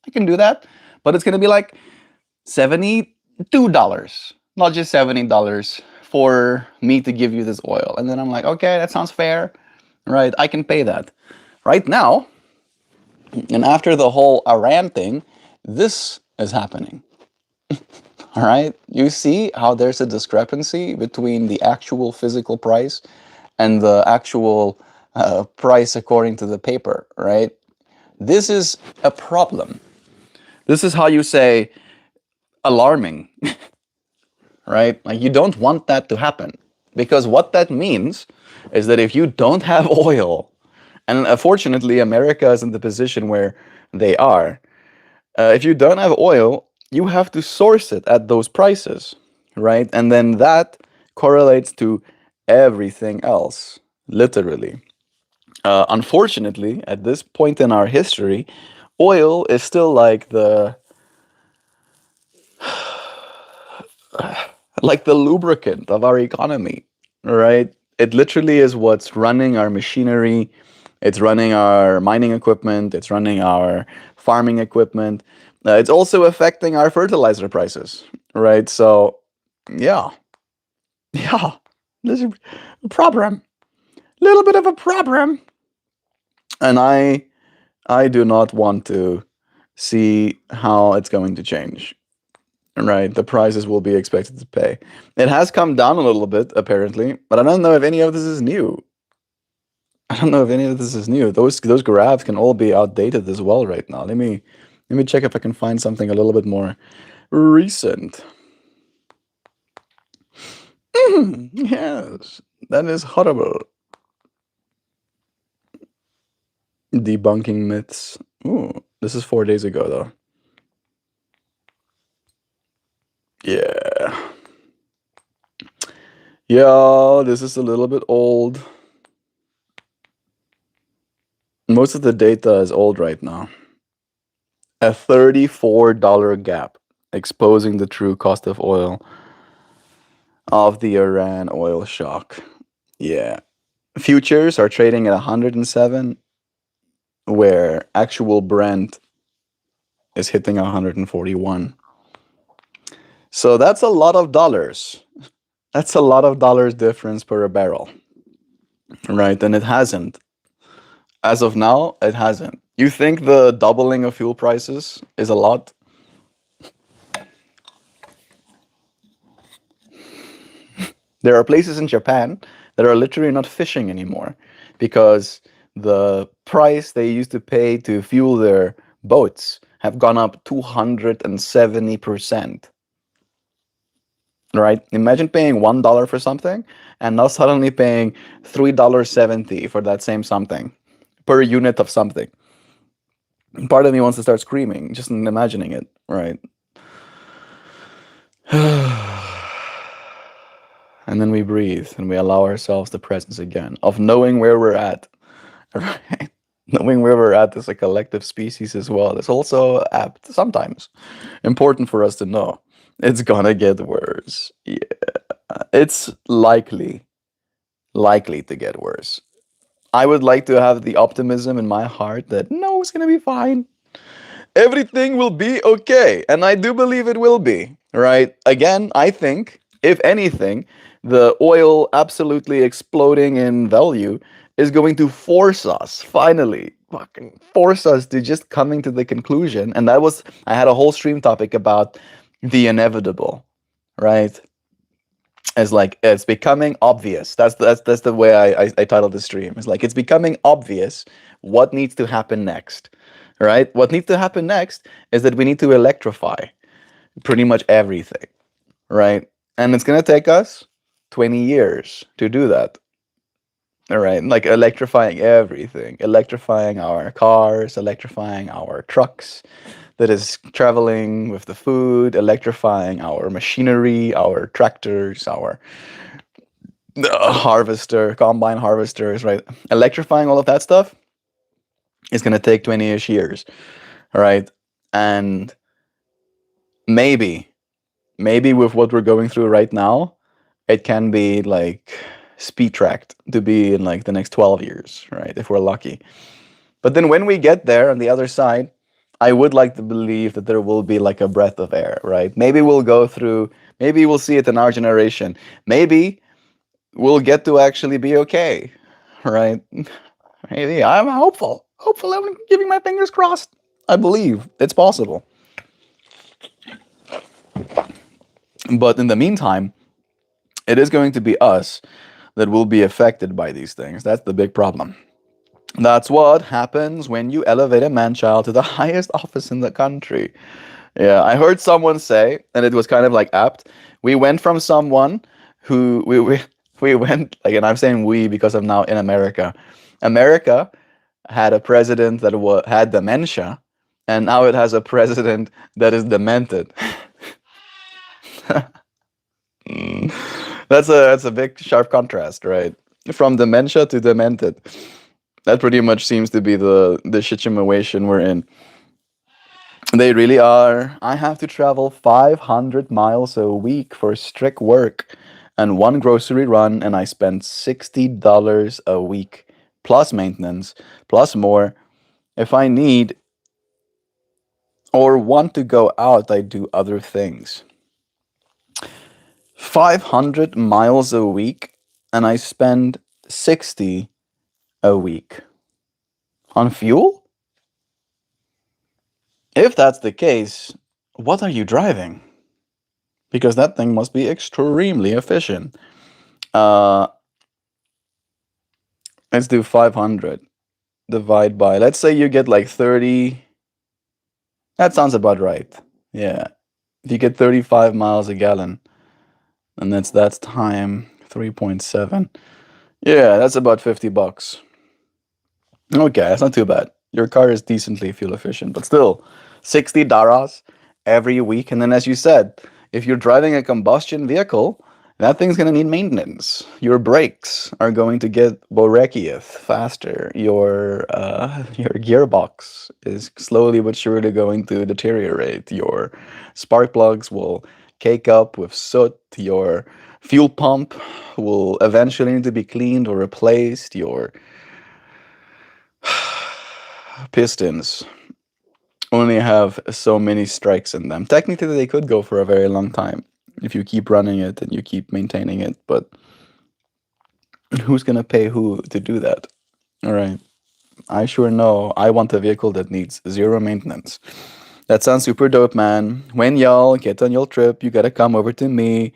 I can do that. But it's going to be like $72, not just $70 for me to give you this oil. And then I'm like, okay, that sounds fair, right? I can pay that. Right now, and after the whole Iran thing, this is happening. All right, you see how there's a discrepancy between the actual physical price and the actual price according to the paper, right? This is a problem. This is how you say alarming, right? Like you don't want that to happen, because what that means is that if you don't have oil, and unfortunately America is in the position where they are, if you don't have oil, you have to source it at those prices, right? And then that correlates to everything else, literally. Unfortunately, at this point in our history, oil is still like the lubricant of our economy, right? It literally is what's running our machinery. It's running our mining equipment. It's running our farming equipment. It's also affecting our fertilizer prices, right? So, yeah, there's a problem, little bit of a problem, and I do not want to see how it's going to change. Right, the prices will be expected to pay. It has come down a little bit, apparently, but I don't know if any of this is new. I don't know if any of this is new. Those graphs can all be outdated as well right now. Let me check if I can find something a little bit more recent. Yes, that is horrible. Debunking myths. Ooh, this is 4 days ago though. Yeah. Yeah, this is a little bit old. Most of the data is old right now. A $34 gap exposing the true cost of oil of the Iran oil shock. Yeah. Futures are trading at 107, where actual Brent is hitting 141. So that's a lot of dollars. That's a lot of dollars difference per a barrel. Right? And it hasn't. As of now, it hasn't. You think the doubling of fuel prices is a lot? There are places in Japan that are literally not fishing anymore because the price they used to pay to fuel their boats have gone up 270%. Right? Imagine paying $1 for something and now suddenly paying $3.70 for that same something per unit of something. Part of me wants to start screaming just in imagining it, right? And then we breathe and we allow ourselves the presence again of knowing where we're at, right? Knowing where we're at as a collective species as well. It's also apt, sometimes important for us to know. It's gonna get worse. Yeah, it's likely to get worse. I would like to have the optimism in my heart that no, it's gonna be fine. Everything will be okay. And I do believe it will be, right? Again, I think, if anything, the oil absolutely exploding in value is going to force us, finally, fucking force us to just coming to the conclusion. And I had a whole stream topic about the inevitable, right? As like it's becoming obvious. That's the way I titled the stream. It's like it's becoming obvious what needs to happen next, right? What needs to happen next is that we need to electrify pretty much everything, right? And it's gonna take us 20 years to do that. All right, like electrifying everything, electrifying our cars, electrifying our trucks that is traveling with the food, electrifying our machinery, our tractors, our combine harvesters, right? Electrifying all of that stuff is going to take 20-ish years, all right? And maybe with what we're going through right now, it can be like speed tracked to be in like the next 12 years, right? If we're lucky. But then when we get there on the other side, I would like to believe that there will be like a breath of air, right? Maybe we'll see it in our generation. Maybe we'll get to actually be okay, right? Maybe. I'm hopeful. Hopeful. I'm giving my fingers crossed. I believe it's possible. But in the meantime, it is going to be us that will be affected by these things. That's the big problem. That's what happens when you elevate a man-child to the highest office in the country. Yeah, I heard someone say, and it was kind of like apt. We went from someone who we went like, and I'm saying we because I'm now in America. America had a president that had dementia, and now it has a president that is demented. That's a big sharp contrast, right? From dementia to demented. That pretty much seems to be the situation we're in. They really are. I have to travel 500 miles a week for strict work and one grocery run, and I spend $60 a week plus maintenance plus more. If I need or want to go out, I do other things. 500 miles a week, and I spend 60 a week on fuel? If that's the case, what are you driving? Because that thing must be extremely efficient. Uh, let's do 500 divide by, let's say you get like 30. That sounds about right. Yeah. If you get 35 miles a gallon, and that's time 3.7. Yeah, that's about $50. Okay, that's not too bad. Your car is decently fuel efficient, but still, 60 daras every week. And then, as you said, if you're driving a combustion vehicle, that thing's going to need maintenance. Your brakes are going to get Borekieth faster. Your gearbox is slowly but surely going to deteriorate. Your spark plugs will cake up with soot. Your fuel pump will eventually need to be cleaned or replaced. Your pistons only have so many strikes in them. Technically, they could go for a very long time if you keep running it and you keep maintaining it, but who's going to pay who to do that? All right. I sure know I want a vehicle that needs zero maintenance. That sounds super dope, man. When y'all get on your trip, you gotta come over to me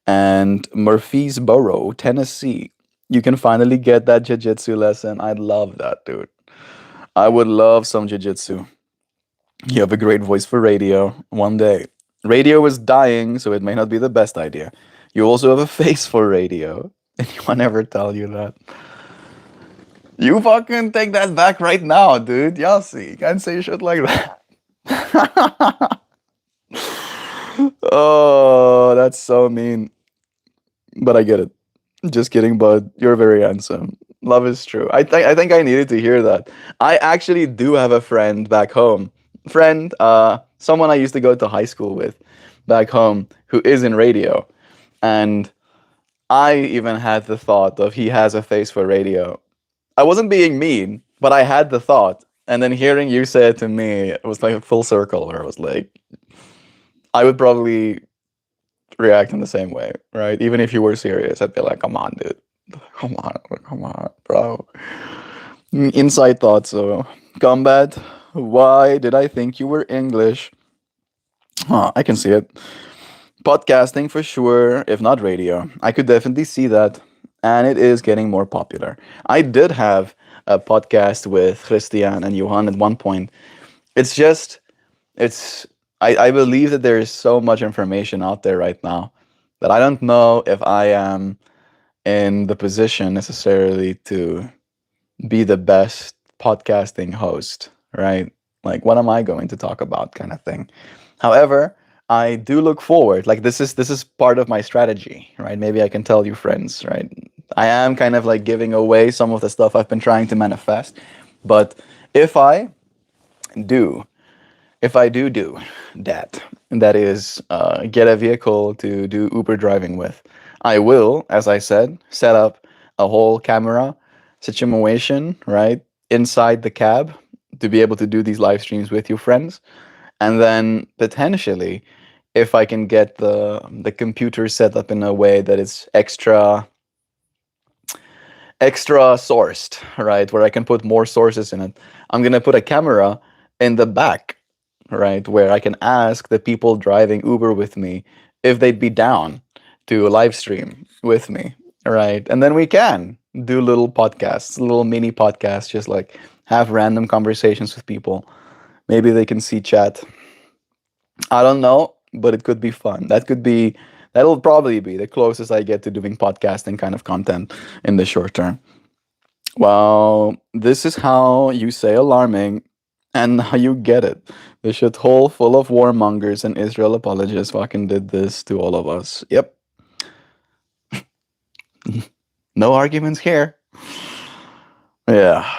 And Murfreesboro, Tennessee. You can finally get that jiu-jitsu lesson. I'd love that, dude. I would love some jiu-jitsu. You have a great voice for radio one day. Radio is dying, so it may not be the best idea. You also have a face for radio. Anyone ever tell you that? You fucking take that back right now, dude. Yossi, you can't say shit like that. Oh, that's so mean. But I get it. Just kidding, bud. You're very handsome. Love is true. I think I needed to hear that. I actually do have a friend back home. Friend, someone I used to go to high school with back home who is in radio. And I even had the thought of he has a face for radio. I wasn't being mean, but I had the thought. And then hearing you say it to me, it was like a full circle where I was like, I would probably react in the same way, right? Even if you were serious, I'd be like, come on, dude. Come on, bro. Inside thoughts, so combat. Why did I think you were English? Huh, I can see it. Podcasting for sure, if not radio. I could definitely see that. And it is getting more popular. I did have a podcast with Christian and Johan at one point. It's just, it's, I believe that there is so much information out there right now that I don't know if I am in the position necessarily to be the best podcasting host, right? Like, what am I going to talk about, kind of thing. However, I do look forward. Like, this is part of my strategy, right? Maybe I can tell you, friends, right? I am kind of like giving away some of the stuff I've been trying to manifest, but if I do do that, and that is get a vehicle to do Uber driving with, I will, as I said, set up a whole camera situation, right, inside the cab to be able to do these live streams with you friends. And then potentially, if I can get the computer set up in a way that it's extra sourced, right, where I can put more sources in it, I'm gonna put a camera in the back, right, where I can ask the people driving Uber with me if they'd be down to live stream with me, right? And then we can do little podcasts, little mini podcasts, just like have random conversations with people. Maybe they can see chat. I don't know, but it could be fun. That'll probably be the closest I get to doing podcasting kind of content in the short term. Well, this is how you say alarming and how you get it. The shithole full of warmongers and Israel apologists fucking did this to all of us. Yep. No arguments here. Yeah.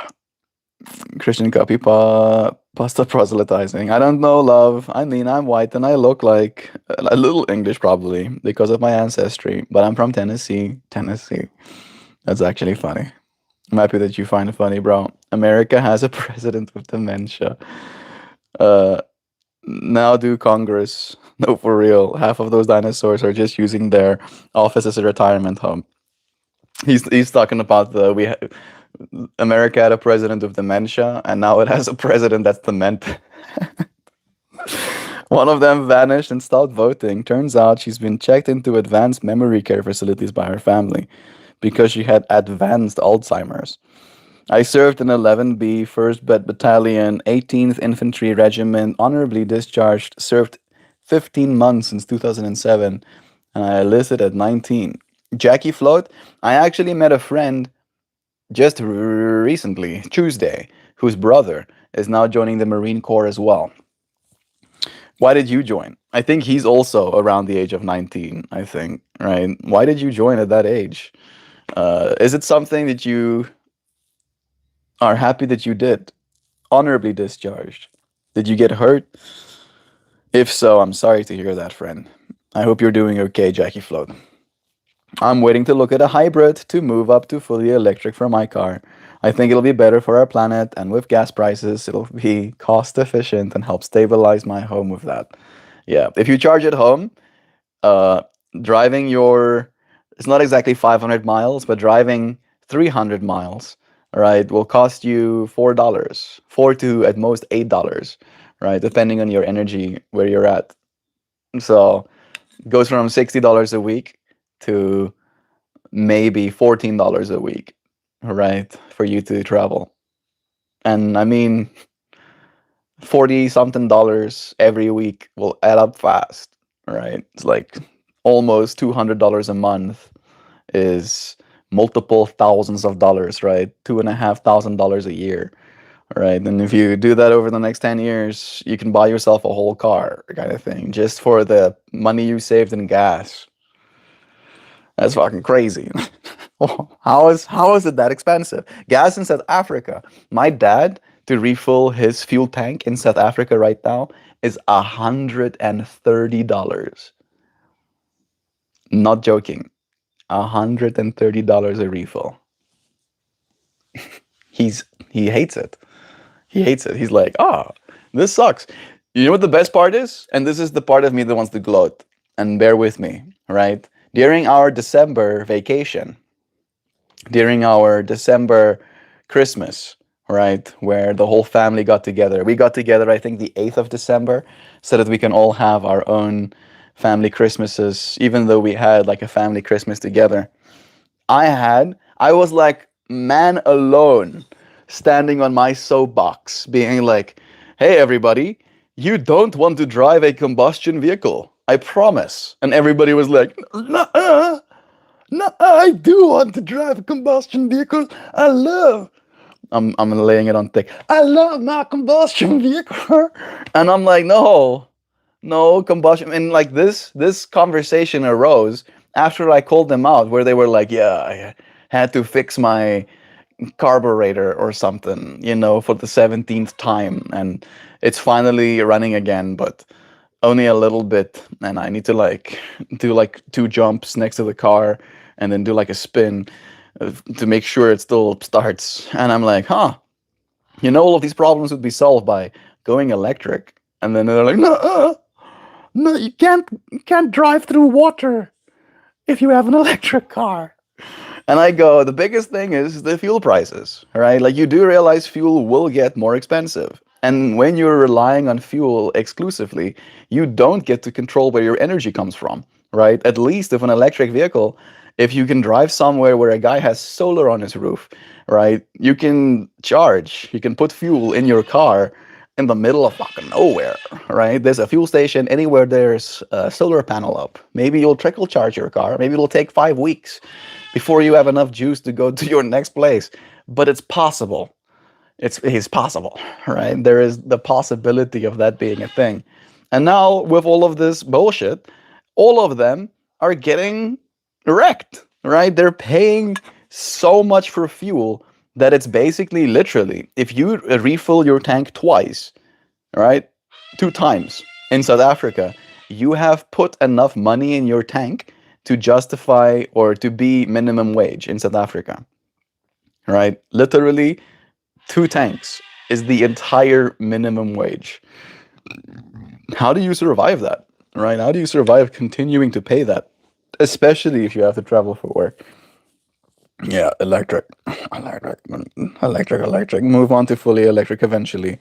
Christian copy pasta proselytizing. I don't know, love. I mean, I'm white and I look like a little English probably because of my ancestry, but I'm from Tennessee. Tennessee. That's actually funny. I'm happy that you find it funny, bro. America has a president with dementia. Uh, now do Congress. No, for real. Half of those dinosaurs are just using their office as a retirement home. He's talking about America had a president with dementia, and now it has a president that's demented. One of them vanished and stopped voting. Turns out she's been checked into advanced memory care facilities by her family because she had advanced Alzheimer's. I served in 11B, 1st Battalion, 18th Infantry Regiment, honorably discharged, served 15 months since 2007, and I enlisted at 19. Jackie Float, I actually met a friend just recently, Tuesday, whose brother is now joining the Marine Corps as well. Why did you join? I think he's also around the age of 19, I think, right? Why did you join at that age? Is it something that you are happy that you did? Honorably discharged? Did you get hurt? If so, I'm sorry to hear that, friend. I hope you're doing okay, Jackie Float. I'm waiting to look at a hybrid to move up to fully electric for my car. I think it'll be better for our planet, and with gas prices, it'll be cost efficient and help stabilize my home with that. Yeah, if you charge at home, uh, driving it's not exactly 500 miles, but driving 300 miles, right, will cost you $4, 4 to at most $8, right, depending on your energy, where you're at. So it goes from $60 a week to maybe $14 a week, right, for you to travel. And I mean, 40 something dollars every week will add up fast, right? It's like almost $200 a month is multiple thousands of dollars, right? $2,500 a year, right? And if you do that over the next 10 years, you can buy yourself a whole car, kind of thing, just for the money you saved in gas. That's fucking crazy. How is it that expensive? Gas in South Africa. My dad, to refill his fuel tank in South Africa right now, is $130. Not joking. $130 a refill. He hates it. He hates it. He's like, this sucks. You know what the best part is? And this is the part of me that wants to gloat. And bear with me, right? During our December vacation, during our December Christmas, right, where the whole family got together. We got together, I think, the 8th of December, so that we can all have our own family Christmases, even though we had like a family Christmas together. I was like man alone, standing on my soapbox, being like, hey, everybody, you don't want to drive a combustion vehicle. I promise. And everybody was like, nah, no, I do want to drive a combustion vehicle. I'm laying it on thick. I love my combustion vehicle. And I'm like, no combustion. And like this conversation arose after I called them out, where they were like, yeah, I had to fix my carburetor or something, for the 17th time, and it's finally running again, but only a little bit, and I need to like do like 2 jumps next to the car and then do like a spin to make sure it still starts. And I'm like, all of these problems would be solved by going electric. And then they're like, no, you can't drive through water if you have an electric car. And I go, the biggest thing is the fuel prices, right? Like, you do realize fuel will get more expensive. And when you're relying on fuel exclusively, you don't get to control where your energy comes from, right? At least with an electric vehicle, if you can drive somewhere where a guy has solar on his roof, right? You can charge, you can put fuel in your car in the middle of fucking nowhere, right? There's a fuel station anywhere there's a solar panel up. Maybe you'll trickle charge your car. Maybe it'll take 5 weeks before you have enough juice to go to your next place. But it's possible. It's possible, right? There is the possibility of that being a thing. And now, with all of this bullshit, all of them are getting wrecked, right? They're paying so much for fuel that it's basically literally, if you refill your tank twice, right, 2 times in South Africa, you have put enough money in your tank to justify or to be minimum wage in South Africa, right? Literally, 2 tanks is the entire minimum wage. How do you survive that, right? How do you survive continuing to pay that, especially if you have to travel for work? Yeah, electric. Move on to fully electric eventually.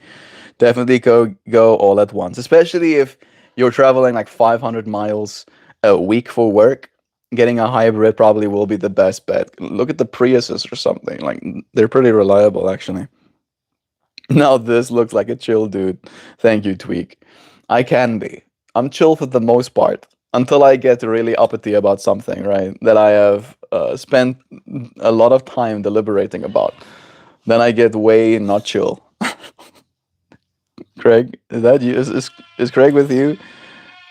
Definitely go all at once, especially if you're traveling like 500 miles a week for work. Getting a hybrid probably will be the best bet. Look at the Priuses or something. Like, they're pretty reliable, actually. Now this looks like a chill dude. Thank you, Tweak. I can be. I'm chill for the most part until I get really uppity about something, right? That I have spent a lot of time deliberating about. Then I get way not chill. Craig, is that you? Is Craig with you?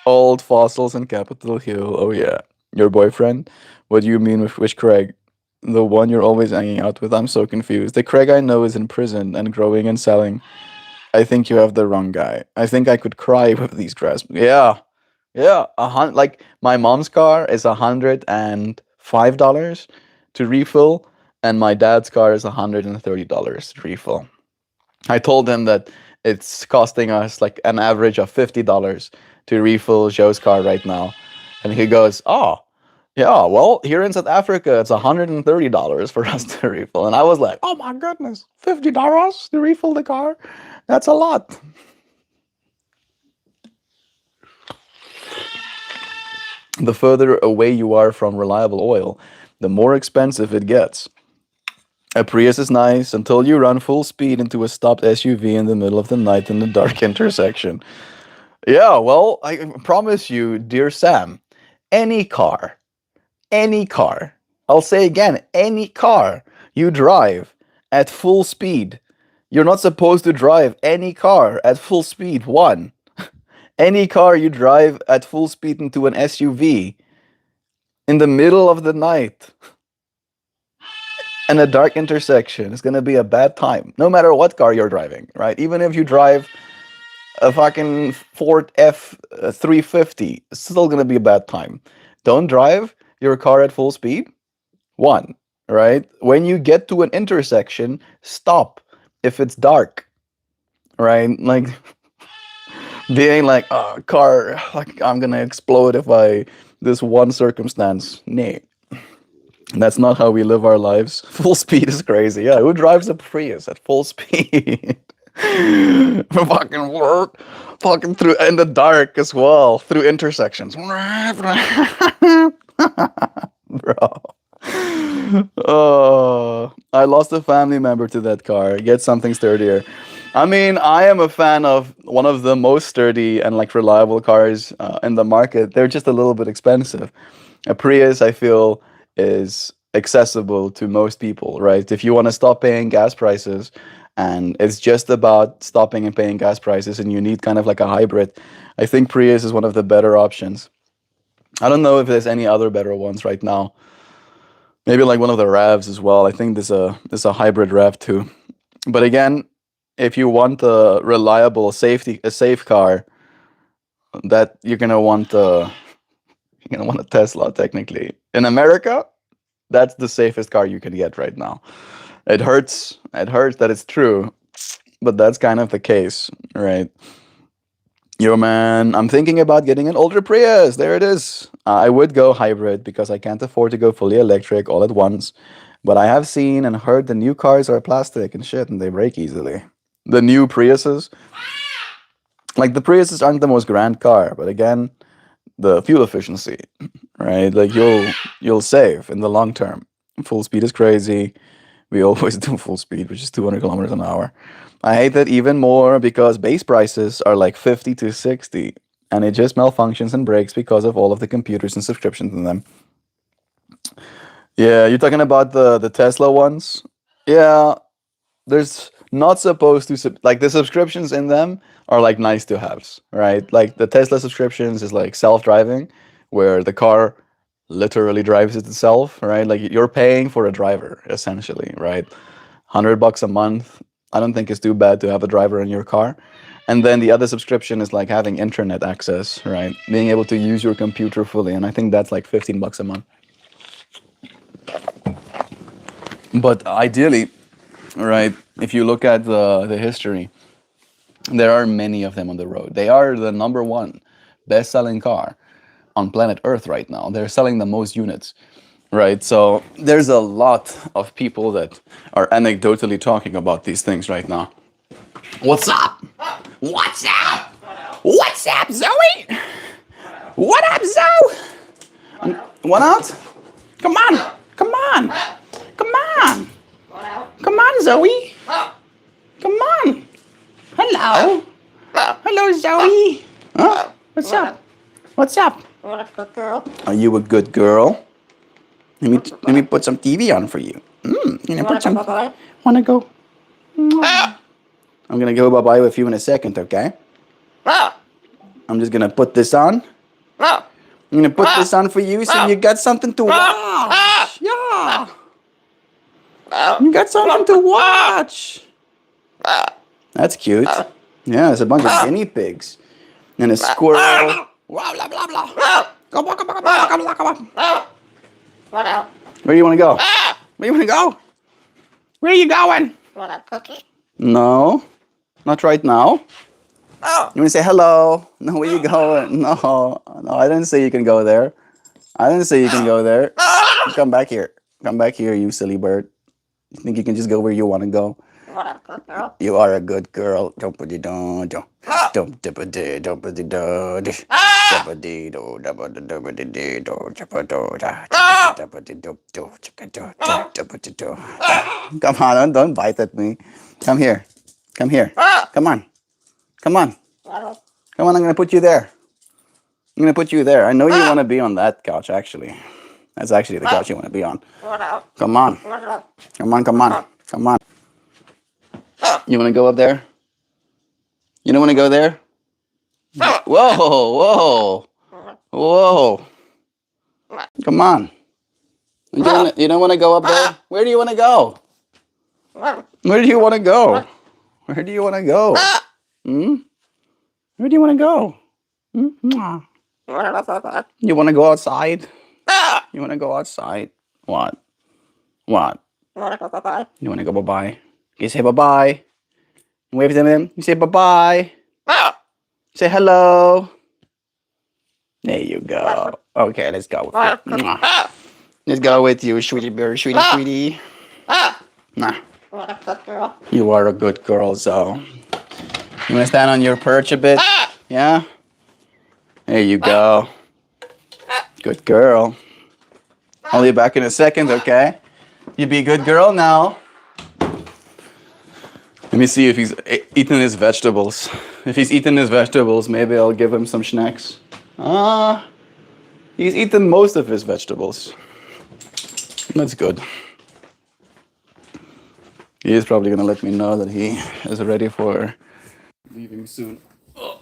Old fossils in Capitol Hill. Oh yeah, your boyfriend. What do you mean with which Craig? The one you're always hanging out with. I'm so confused. The Craig I know is in prison and growing and selling. I think you have the wrong guy. I think I could cry with these dress. Yeah, yeah. Like, my mom's car is $105 to refill, and my dad's car is $130 to refill. I told him that it's costing us like an average of $50 to refill Joe's car right now, and he goes, "Oh, yeah. Well, here in South Africa, it's $130 for us to refill." And I was like, "Oh my goodness, $50 to refill the car? That's a lot." The further away you are from reliable oil, the more expensive it gets. A Prius is nice until you run full speed into a stopped SUV in the middle of the night in a dark intersection. Yeah, well, I promise you, dear Sam, any car, any car, I'll say again, any car you drive at full speed, you're not supposed to drive any car at full speed. One, any car you drive at full speed into an SUV in the middle of the night in a dark intersection is gonna be a bad time. No matter what car you're driving, right? Even if you drive a fucking Ford F 350, it's still gonna be a bad time. Don't drive your car at full speed. One, right? When you get to an intersection, stop if it's dark, right? Like being like, oh, car, like I'm gonna explode if I this one circumstance. Nay, that's not how we live our lives. Full speed is crazy. Yeah, who drives a Prius at full speed? Fucking work, fucking through in the dark as well, through intersections. Bro. Oh, I lost a family member to that car. Get something sturdier. I mean, I am a fan of one of the most sturdy and like reliable cars in the market. They're just a little bit expensive. A Prius, I feel, is accessible to most people, right? If you want to stop paying gas prices, and it's just about stopping and paying gas prices, and you need kind of like a hybrid, I think Prius is one of the better options. I don't know if there's any other better ones right now. Maybe like one of the RAVs as well. I think there's a hybrid RAV too. But again, if you want a reliable, a safe car, that you're gonna want a Tesla technically. In America, that's the safest car you can get right now. It hurts. It hurts that it's true, but that's kind of the case, right? Yo, man, I'm thinking about getting an older Prius. There it is. I would go hybrid because I can't afford to go fully electric all at once. But I have seen and heard the new cars are plastic and shit, and they break easily. The new Priuses, like the Priuses aren't the most grand car, but again, the fuel efficiency, right? Like you'll save in the long term. Full speed is crazy. We always do full speed, which is 200 kilometers an hour. I hate that even more because base prices are like 50 to 60, and it just malfunctions and breaks because of all of the computers and subscriptions in them. Yeah, you're talking about the Tesla ones? Yeah, there's not supposed to like the subscriptions in them are like nice to haves, right? Like the Tesla subscriptions is like self-driving, where the car literally drives itself, right? Like you're paying for a driver essentially, right? $100 a month. I don't think it's too bad to have a driver in your car. And then the other subscription is like having internet access, right? Being able to use your computer fully, and I think that's like $15 a month. But ideally, right, if you look at the history, there are many of them on the road. They are the number one best-selling car on planet Earth right now. They're selling the most units, right? So there's a lot of people that are anecdotally talking about these things right now. What's up? What's up? What's up, Zoe? What up, Zoe? What out? Come on. Come on. Come on. Come on, Zoe. Come on. Hello. Hello, Zoe. Huh? What's up? What's up? Good girl. Are you a good girl? Let me put some TV on for you. You put some. Wanna go? I'm gonna go bye-bye with you in a second, okay? I'm just gonna put this on. I'm gonna put this on for you so you got something to watch. Yeah. You got something to watch. That's cute. Yeah, there's a bunch of guinea pigs. And a squirrel. Blah, blah, blah, blah. Go, go, go, go, go, go, go, go. Where do you want to go? Where do you want to go? Where are you going? Want a cookie? No, not right now. You want to say hello? No, where you going? No, I didn't say you can go there. I didn't say you can go there. Come back here. Come back here, you silly bird. You think you can just go where you want to go? Want a good girl? You are a good girl. Don't put it on. Don't put it on. Come on, don't bite at me. Come here. Come here. Come on. Come on. Come on, I'm gonna put you there. I'm gonna put you there. I know you wanna be on that couch actually. That's actually the couch you wanna be on. Come on. Come on, come on. Come on. You wanna go up there? You don't wanna go there? Whoa, whoa, whoa. Come on. You don't wanna go up there? Where do you wanna go? Where do you wanna go? Where do you wanna go? Hmm? Where do you wanna go? Hmm? Mwah. You wanna go outside? You wanna go outside? What? What? You wanna go bye bye? You say bye bye. Wave to them. You say bye bye. Say hello. There you go. Okay, let's go with it. Mwah. Let's go with you, sweetie bear, sweetie, sweetie. Nah. You are a good girl, so. You wanna stand on your perch a bit? Yeah? There you go. Good girl. I'll be back in a second, okay? You be a good girl now. Let me see if he's eaten his vegetables. If he's eaten his vegetables, maybe I'll give him some snacks. He's eaten most of his vegetables. That's good. He is probably gonna let me know that he is ready for leaving soon. Oh.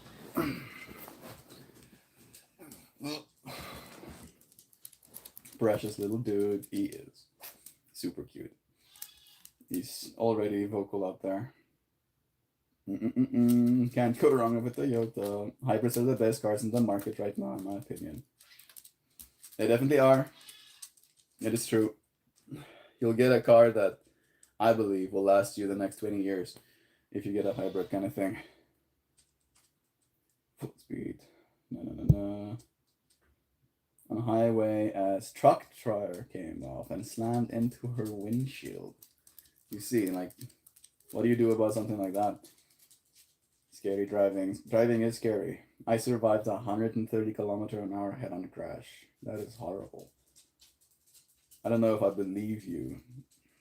Precious little dude. He is super cute. He's already vocal out there. Can't go wrong with the Toyota. Hybrids are the best cars in the market right now, in my opinion. They definitely are. It is true. You'll get a car that I believe will last you the next 20 years if you get a hybrid kind of thing. Full speed. No. On highway as truck tire came off and slammed into her windshield. You see, like, what do you do about something like that? Scary driving. Driving is scary. I survived a 130 km/h head-on crash. That is horrible. I don't know if I believe you,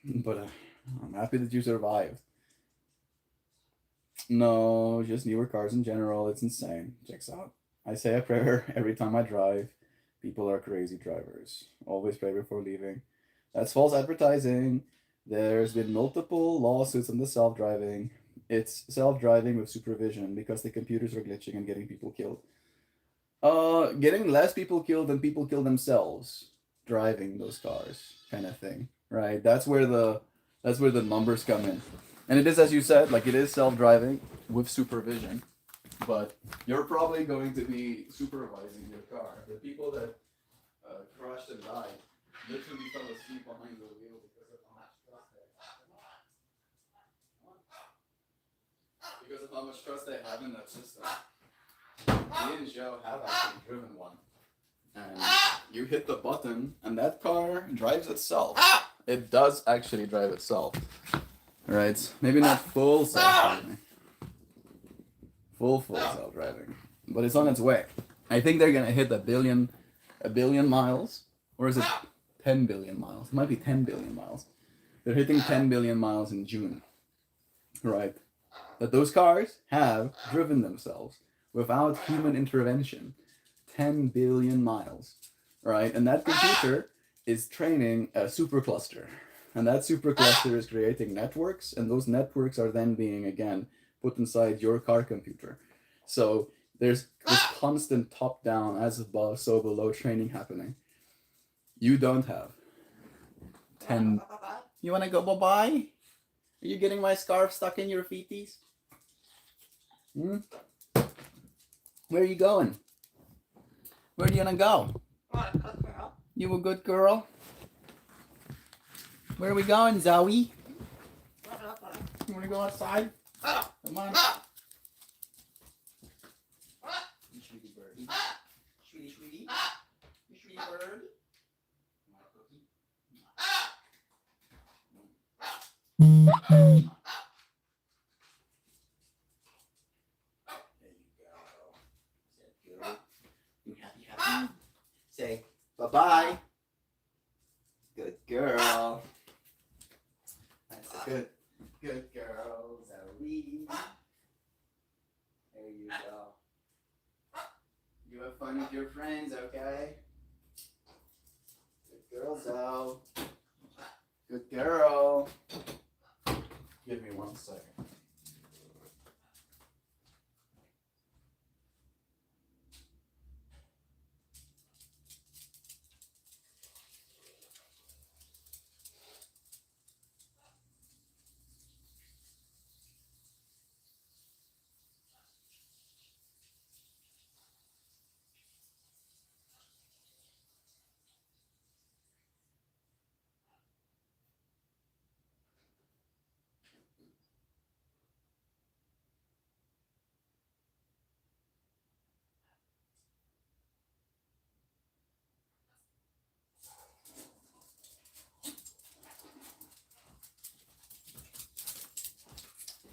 but I'm happy that you survived. No, just newer cars in general. It's insane. Checks out. I say a prayer every time I drive. People are crazy drivers. Always pray before leaving. That's false advertising. There's been multiple lawsuits on the self-driving. It's self-driving with supervision because the computers are glitching and getting people killed. Getting less people killed than people kill themselves driving those cars, kind of thing, right? That's where the numbers come in. And it is, as you said, like, it is self-driving with supervision, but you're probably going to be supervising your car. The people that crashed and died literally fell asleep behind the wheel because of how much trust they have. Because of how much trust they have in that system. Me and Joe have actually driven one. And you hit the button, and that car drives itself. It does actually drive itself. Right? Maybe not full self-driving. Full self-driving. But it's on its way. I think they're gonna hit a billion miles. Or is it 10 billion miles? It might be 10 billion miles. They're hitting 10 billion miles in June. Right? But those cars have driven themselves without human intervention. 10 billion miles, right? And that computer is training a supercluster. And that supercluster is creating networks, and those networks are then being, again, put inside your car computer. So there's this constant top-down, as above, so below training happening. You don't have 10... You want to go bye-bye? Are you getting my scarf stuck in your feeties? Hmm? Where are you going? Where do you wanna go? You a good girl? Where are we going, Zoe? You wanna go outside? Come on. You sweetie birdie. Sweetie. You sweetie bird. There you go. Is that good? Good, good girl, Zoe. There you go. You have fun with your friends, okay? Good girl, Zoe. Good girl. Give me 1 second.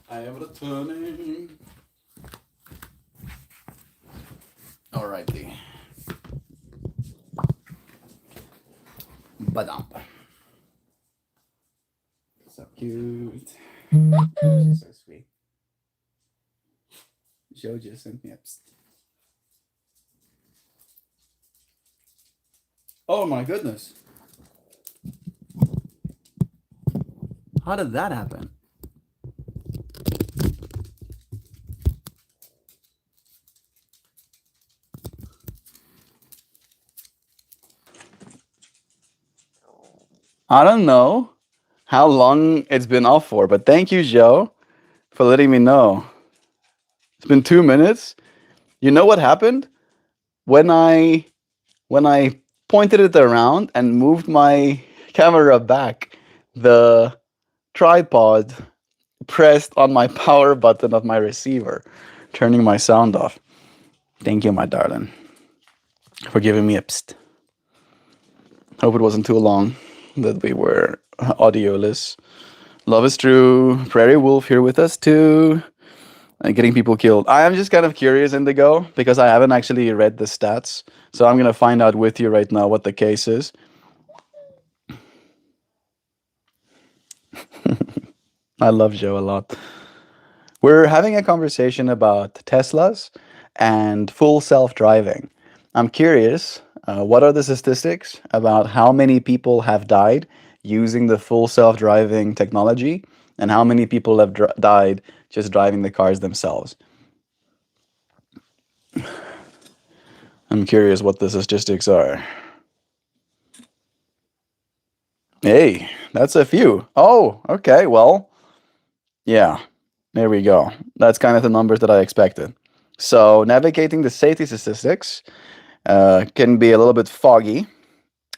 I am returning. Alrighty. Badump. So cute. She's so sweet. Joe just sent me up. Oh my goodness. How did that happen? I don't know how long it's been off for, but thank you, Joe, for letting me know. It's been 2 minutes. You know what happened? When I when I pointed it around and moved my camera back, the tripod pressed on my power button of my receiver, turning my sound off. Thank you, my darling, for giving me a psst. Hope it wasn't too long that we were audioless. Love is true. Prairie Wolf here with us too. And getting people killed. I am just kind of curious, Indigo, because I haven't actually read the stats. So I'm gonna find out with you right now what the case is. I love Joe a lot. We're having a conversation about Teslas and full self driving. I'm curious, what are the statistics about how many people have died using the full self driving technology and how many people have died just driving the cars themselves? I'm curious what the statistics are. Hey, that's a few. Oh, okay, well, yeah, there we go. That's kind of the numbers that I expected. So, navigating the safety statistics can be a little bit foggy,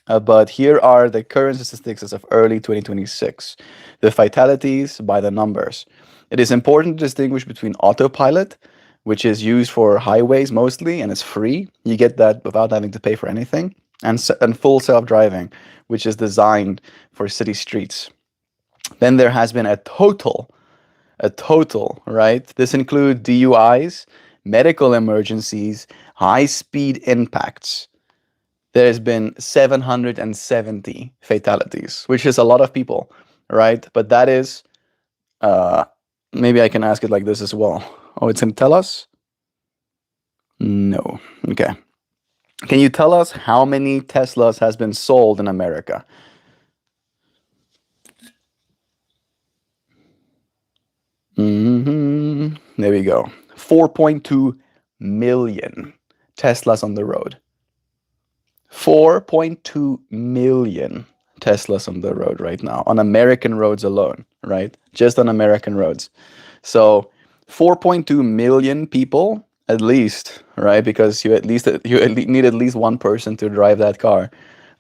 but here are the current statistics as of early 2026. The fatalities by the numbers. It is important to distinguish between autopilot, which is used for highways mostly and is free. You get that without having to pay for anything, and full self driving, which is designed for city streets. Then there has been a total, right? This includes DUIs, medical emergencies, high speed impacts. There's been 770 fatalities, which is a lot of people, right? But that is, uh, maybe I can ask it like this as well. Oh, it's in tell us? No. Okay. Can you tell us how many Teslas has been sold in America? There we go. 4.2 million Teslas on the road. 4.2 million Teslas on the road right now on American roads alone, right? Just on American roads. So 4.2 million people at least, right? Because you need at least one person to drive that car.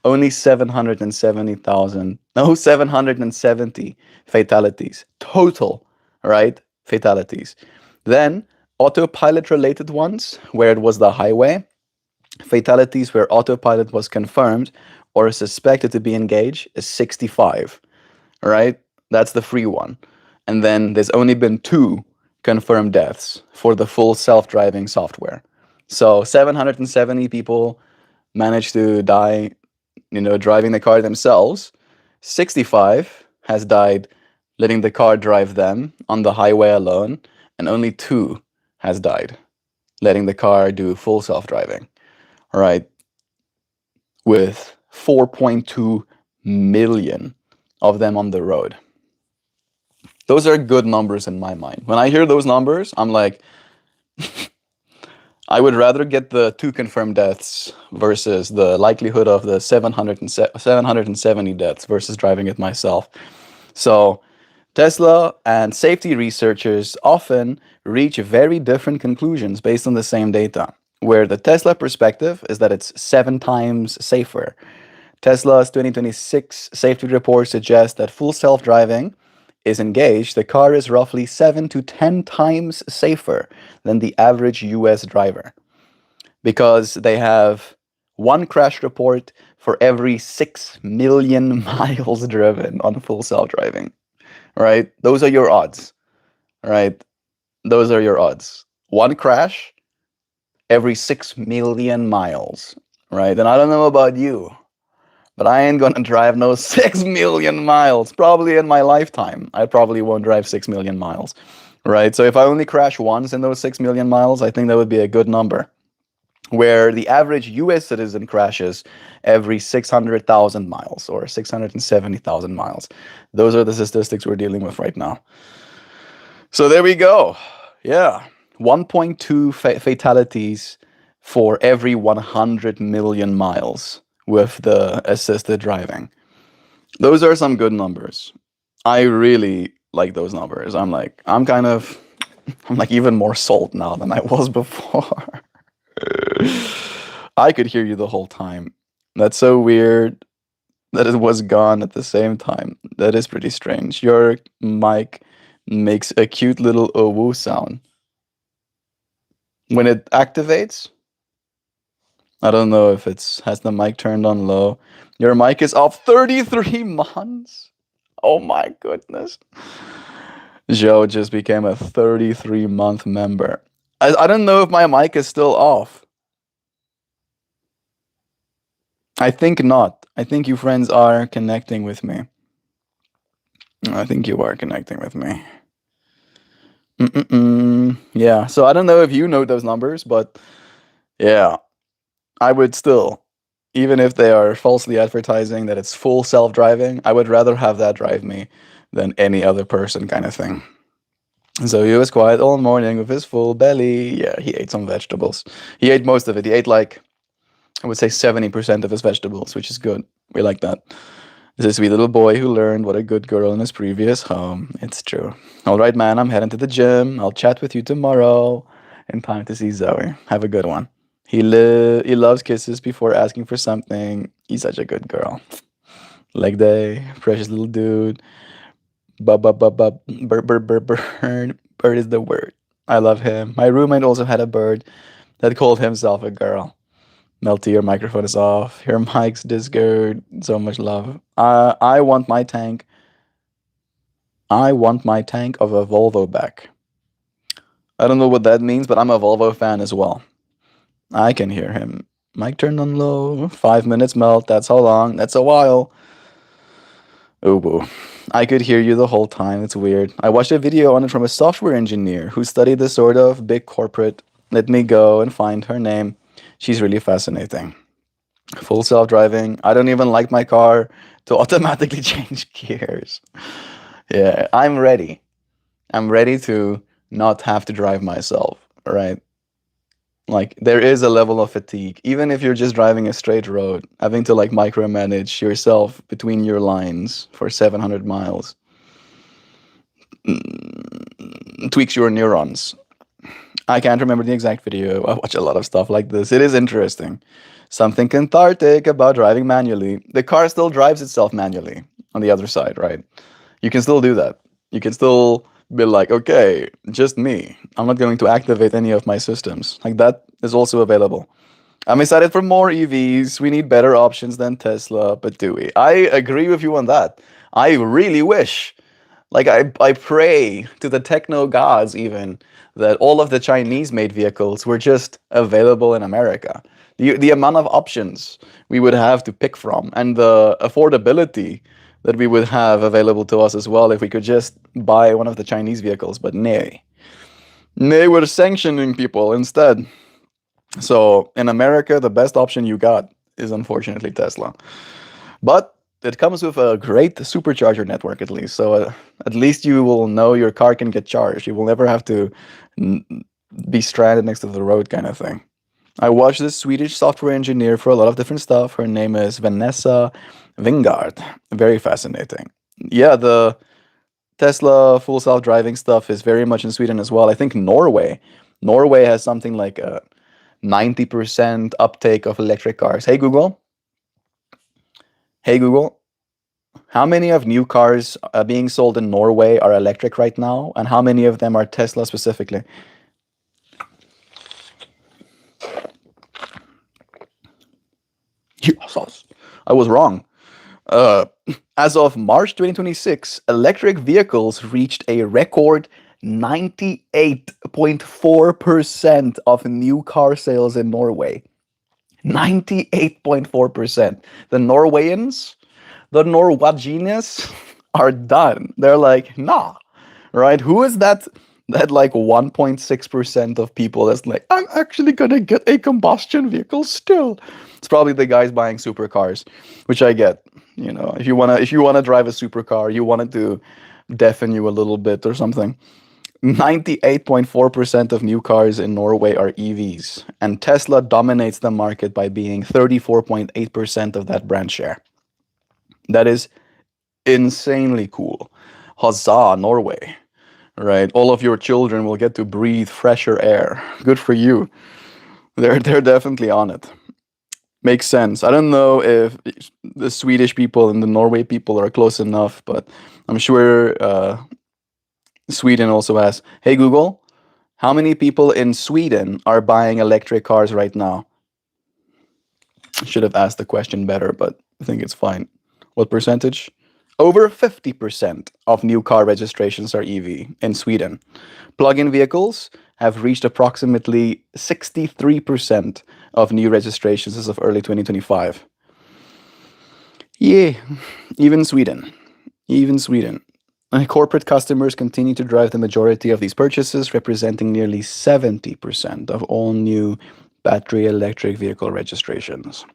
Only 770,000, no, 770 fatalities total, right? Fatalities. Then autopilot related ones, where it was the highway, fatalities where autopilot was confirmed or suspected to be engaged is 65, right? That's the free one. And then there's only been 2 confirmed deaths for the full self-driving software. So 770 people managed to die, driving the car themselves. 65 has died letting the car drive them on the highway alone, and only two has died, letting the car do full self-driving. All right, with 4.2 million of them on the road. Those are good numbers in my mind. When I hear those numbers, I'm like, I would rather get the two confirmed deaths versus the likelihood of the 770 deaths versus driving it myself. So, Tesla and safety researchers often reach very different conclusions based on the same data, where the Tesla perspective is that it's 7 times safer. Tesla's 2026 safety report suggests that full self driving is engaged, the car is roughly 7 to 10 times safer than the average US driver because they have one crash report for every 6 million miles driven on full self driving. Right? Those are your odds. Right? Those are your odds. One crash every 6 million miles. Right? And I don't know about you, but I ain't gonna drive no 6 million miles. Probably in my lifetime. I probably won't drive 6 million miles. Right? So if I only crash once in those 6 million miles, I think that would be a good number. Where the average US citizen crashes every 600,000 miles or 670,000 miles. Those are the statistics we're dealing with right now. So there we go. Yeah. 1.2 fatalities for every 100 million miles with the assisted driving. Those are some good numbers. I really like those numbers. I'm like even more sold now than I was before. I could hear you the whole time. That's so weird that it was gone at the same time. That is pretty strange. Your mic makes a cute little woo sound. When it activates, I don't know if it's has the mic turned on low. Your mic is off 33 months. Oh my goodness. Joe just became a 33-month member. I don't know if my mic is still off. I think not. I think you friends are connecting with me. I think you are connecting with me. Yeah, so I don't know if you know those numbers, but yeah, I would still, even if they are falsely advertising that it's full self driving, I would rather have that drive me than any other person kind of thing. So he was quiet all morning with his full belly. Yeah, he ate some vegetables. He ate most of it. He ate like, I would say 70% of his vegetables, which is good. We like that. This is a sweet little boy who learned what a good girl in his previous home. It's true. All right, man, I'm heading to the gym. I'll chat with you tomorrow. In time to see Zoe. Have a good one. He loves kisses before asking for something. He's such a good girl. Leg day, precious little dude. Bub bub bub bub. Bird bird bird bird. Bird is the word. I love him. My roommate also had a bird that called himself a girl. Melty, your microphone is off. Your mic's discord. So much love. I want my tank. I want my tank of a Volvo back. I don't know what that means, but I'm a Volvo fan as well. I can hear him. Mic turned on low. 5 minutes melt. That's how long. That's a while. Oh, boo. I could hear you the whole time. It's weird. I watched a video on it from a software engineer who studied this sort of big corporate. Let me go and find her name. She's really fascinating. Full self-driving. I don't even like my car to automatically change gears. Yeah, I'm ready. I'm ready to not have to drive myself, right? Like there is a level of fatigue, even if you're just driving a straight road, having to like micromanage yourself between your lines for 700 miles tweaks your neurons. I can't remember the exact video. I watch a lot of stuff like this. It is interesting. Something cathartic about driving manually. The car still drives itself manually on the other side, right? You can still do that. You can still be like, okay, just me. I'm not going to activate any of my systems. Like that is also available. I'm excited for more EVs. We need better options than Tesla, but do we? I agree with you on that. I really wish, like I pray to the techno gods even, that all of the Chinese made vehicles were just available in America. The amount of options we would have to pick from and the affordability that we would have available to us as well if we could just buy one of the Chinese vehicles. But nay, nay, we're sanctioning people instead. So in America, the best option you got is unfortunately Tesla. But it comes with a great supercharger network at least. So at least you will know your car can get charged. You will never have to n- be stranded next to the road kind of thing. I watched this Swedish software engineer for a lot of different stuff. Her name is Vanessa Wingard. Very fascinating. Yeah, the Tesla full self-driving stuff is very much in Sweden as well. I think Norway has something like a 90% uptake of electric cars. Hey Google, how many of new cars being sold in Norway are electric right now, and how many of them are Tesla specifically? Yes, I was wrong. Uh, as of March 2026, electric vehicles reached a record 98.4% of new car sales in Norway. 98.4%. The Norwegians, the Norwegians are done. They're like, nah, right? Who is that like 1.6% of people that's like, I'm actually gonna get a combustion vehicle still? It's probably the guys buying supercars, which I get. You know, if you wanna drive a supercar, you want it to deafen you a little bit or something. 98.4% of new cars in Norway are EVs, and Tesla dominates the market by being 34.8% of that brand share. That is insanely cool. Huzzah, Norway, right? All of your children will get to breathe fresher air. Good for you. They're definitely on it. Makes sense. I don't know if the Swedish people and the Norway people are close enough, but I'm sure Sweden also has. Hey Google, how many people in Sweden are buying electric cars right now? I should have asked the question better, but I think it's fine. What percentage? Over 50% of new car registrations are EV in Sweden. Plug in vehicles have reached approximately 63% of new registrations as of early 2025. Yeah, even Sweden. Even Sweden. And corporate customers continue to drive the majority of these purchases, representing nearly 70% of all new battery electric vehicle registrations.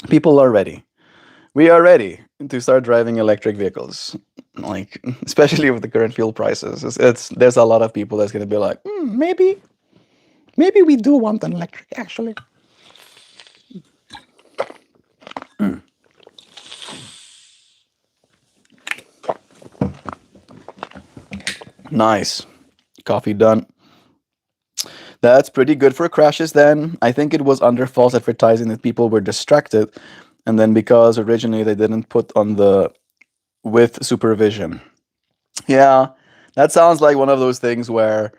People are ready. We are ready to start driving electric vehicles. Like, especially with the current fuel prices, it's there's a lot of people that's gonna be like, maybe we do want an electric actually. Nice, coffee done. That's pretty good for crashes then. I think it was under false advertising that people were distracted, and then because originally they didn't put on the with supervision. Yeah, that sounds like one of those things where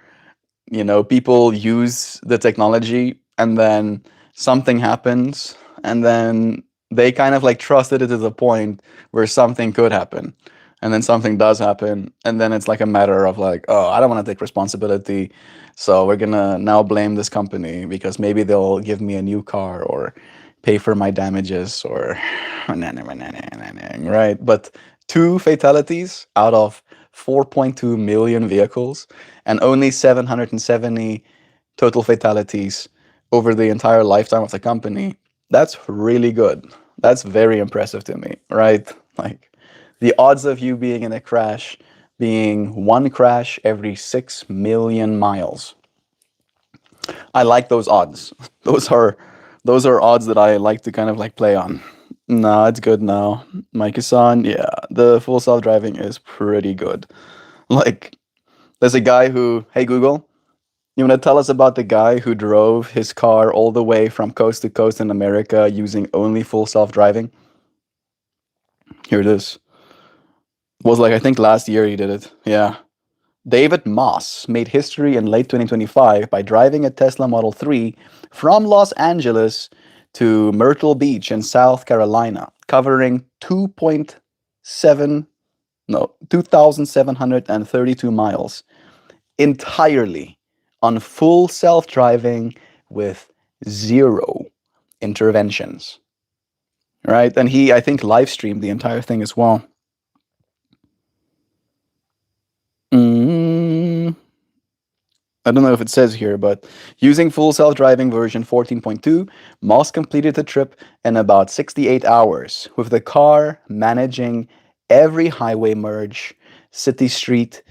people use the technology and then something happens and then they kind of like trusted it to the point where something could happen and then something does happen and then it's like a matter of like, oh, I don't want to take responsibility, so we're gonna now blame this company because maybe they'll give me a new car or pay for my damages or right. But two fatalities out of 4.2 million vehicles and only 770 total fatalities over the entire lifetime of the company. That's really good. That's very impressive to me, right? Like the odds of you being in a crash being one crash every 6 million miles. I like those odds. Those are odds that I like to kind of like play on. No, it's good now. Mike-san, yeah, the full self-driving is pretty good. Like, there's a guy who, hey Google, you want to tell us about the guy who drove his car all the way from coast to coast in America using only full self-driving? Here it is. Was like, I think last year he did it. Yeah. David Moss made history in late 2025 by driving a Tesla Model 3 from Los Angeles to Myrtle Beach in South Carolina, covering 2,732 miles entirely on full self-driving with zero interventions. Right? And he, I think, live streamed the entire thing as well. I don't know if it says here, but using full self-driving version 14.2, Moss completed the trip in about 68 hours, with the car managing every highway merge, city street,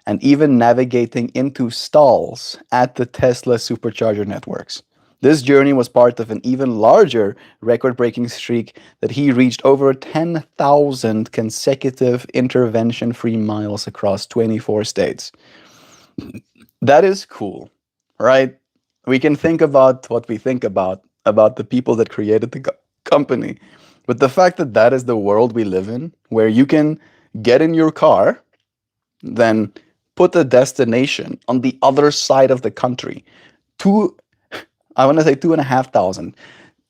and even navigating into stalls at the Tesla supercharger networks. This journey was part of an even larger record breaking streak that he reached over 10,000 consecutive intervention free miles across 24 states. That is cool, right? We can think about what we think about the people that created the company. But the fact that that is the world we live in, where you can get in your car, then put a destination on the other side of the country, two, I want to say 2,500,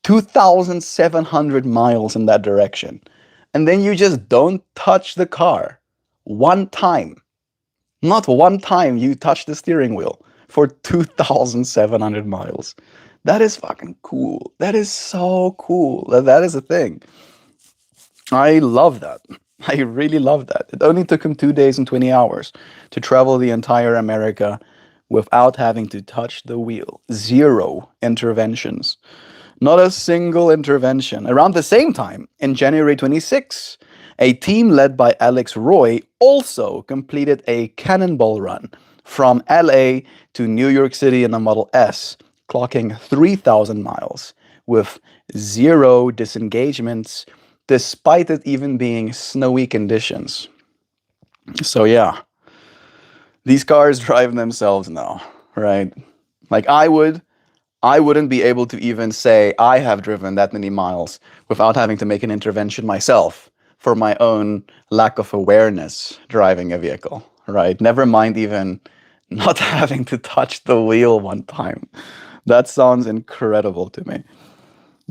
2,700 miles in that direction. And then you just don't touch the car one time. Not one time you touch the steering wheel for 2,700 miles. That is fucking cool. That is so cool. That is a thing. I love that. I really love that. It only took him 2 days and 20 hours to travel the entire America without having to touch the wheel. Zero interventions. Not a single intervention. Around the same time, in January 26, a team led by Alex Roy also completed a cannonball run from LA to New York City in a Model S, clocking 3,000 miles with zero disengagements, despite it even being snowy conditions. So, yeah, these cars drive themselves now, right? Like I wouldn't be able to even say I have driven that many miles without having to make an intervention myself for my own lack of awareness driving a vehicle, right? Never mind even not having to touch the wheel one time. That sounds incredible to me.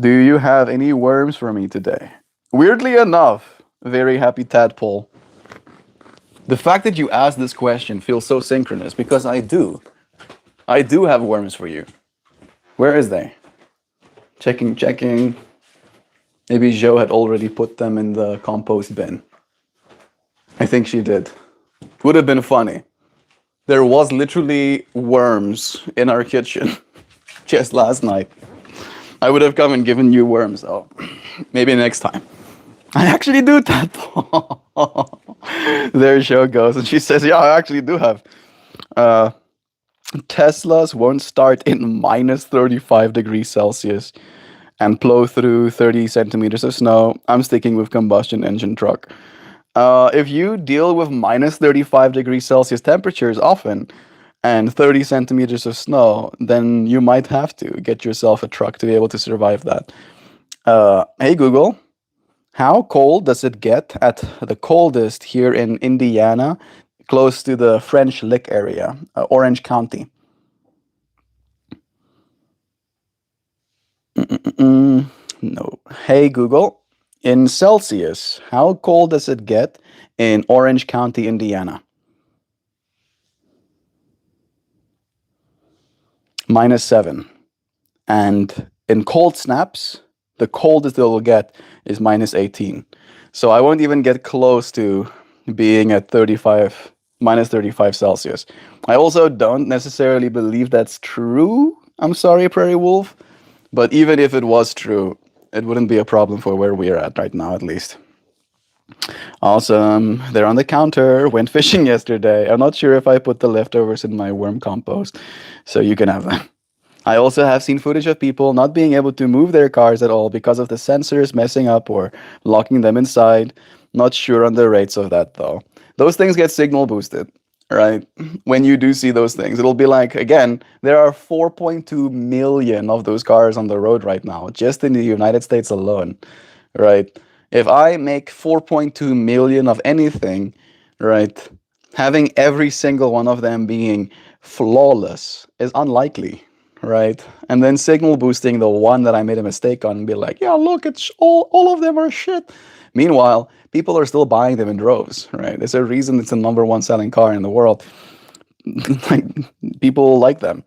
Do you have any worms for me today? Weirdly enough, very happy tadpole. The fact that you asked this question feels so synchronous because I do. I do have worms for you. Where is they? Checking, checking. Maybe Jo had already put them in the compost bin. I think she did. Would have been funny. There was literally worms in our kitchen just last night. I would have come and given you worms, though. Maybe next time. I actually do that. There Jo goes, and she says, "Yeah, I actually do have." Teslas won't start in minus 35 degrees Celsius and plow through 30 centimeters of snow. I'm sticking with combustion engine truck. If you deal with minus 35 degrees Celsius temperatures often and 30 centimeters of snow, then you might have to get yourself a truck to be able to survive that. Hey Google, how cold does it get at the coldest here in Indiana, close to the French Lick area, Orange County? No. Hey Google, in Celsius, how cold does it get in Orange County, Indiana? -7. And in cold snaps, the coldest it will get is -18. So I won't even get close to being at -35 Celsius. I also don't necessarily believe that's true. I'm sorry, Prairie Wolf. But even if it was true, it wouldn't be a problem for where we're at right now, at least. Awesome. They're on the counter. Went fishing yesterday. I'm not sure if I put the leftovers in my worm compost, so you can have them. I also have seen footage of people not being able to move their cars at all because of the sensors messing up or locking them inside. Not sure on the rates of that, though. Those things get signal boosted, right? When you do see those things, it'll be like, again, there are 4.2 million of those cars on the road right now, just in the United States alone, right? If I make 4.2 million of anything, right, having every single one of them being flawless is unlikely, right? And then signal boosting the one that I made a mistake on and be like, yeah, look, it's all of them are shit. Meanwhile, people are still buying them in droves, right? There's a reason it's the #1 selling car in the world. Like, people like them.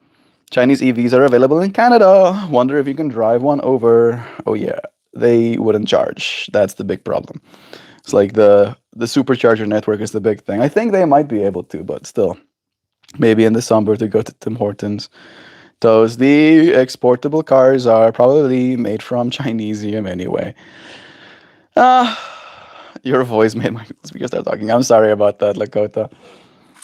Chinese EVs are available in Canada. Wonder if you can drive one over. Oh yeah, they wouldn't charge. That's the big problem. It's like the supercharger network is the big thing. I think they might be able to, but still. maybe in December to go to Tim Hortons. Those the exportable cars are probably made from Chinesium anyway. Ah, your voice made my speaker start talking. I'm sorry about that, Lakota.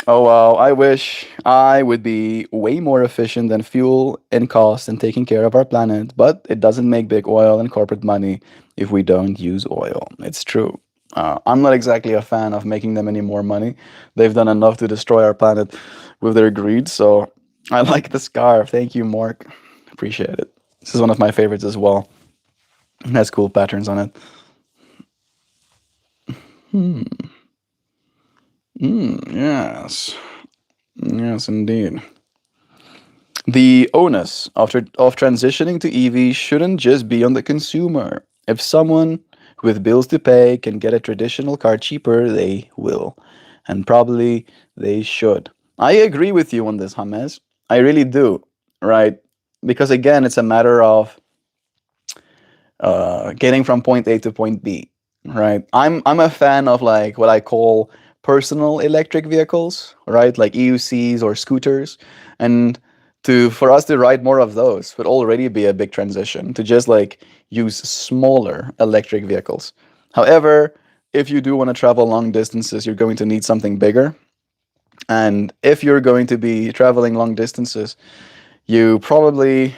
Oh well, I wish I would be way more efficient than fuel in cost and taking care of our planet, but it doesn't make big oil and corporate money if we don't use oil. It's true. I'm not exactly a fan of making them any more money. They've done enough to destroy our planet with their greed, so I like the scarf. Thank you, Mark. Appreciate it. This is one of my favorites as well. It has cool patterns on it. Yes. Yes, indeed. The onus of transitioning to EV shouldn't just be on the consumer. If someone with bills to pay can get a traditional car cheaper, they will. And probably they should. I agree with you on this, James. I really do. Right? Because again, it's a matter of getting from point A to point B, right? I'm a fan of like what I call personal electric vehicles, right? Like EUCs or scooters, and to for us to ride more of those would already be a big transition to just like use smaller electric vehicles. However, if you do want to travel long distances, you're going to need something bigger. And if you're going to be traveling long distances, you probably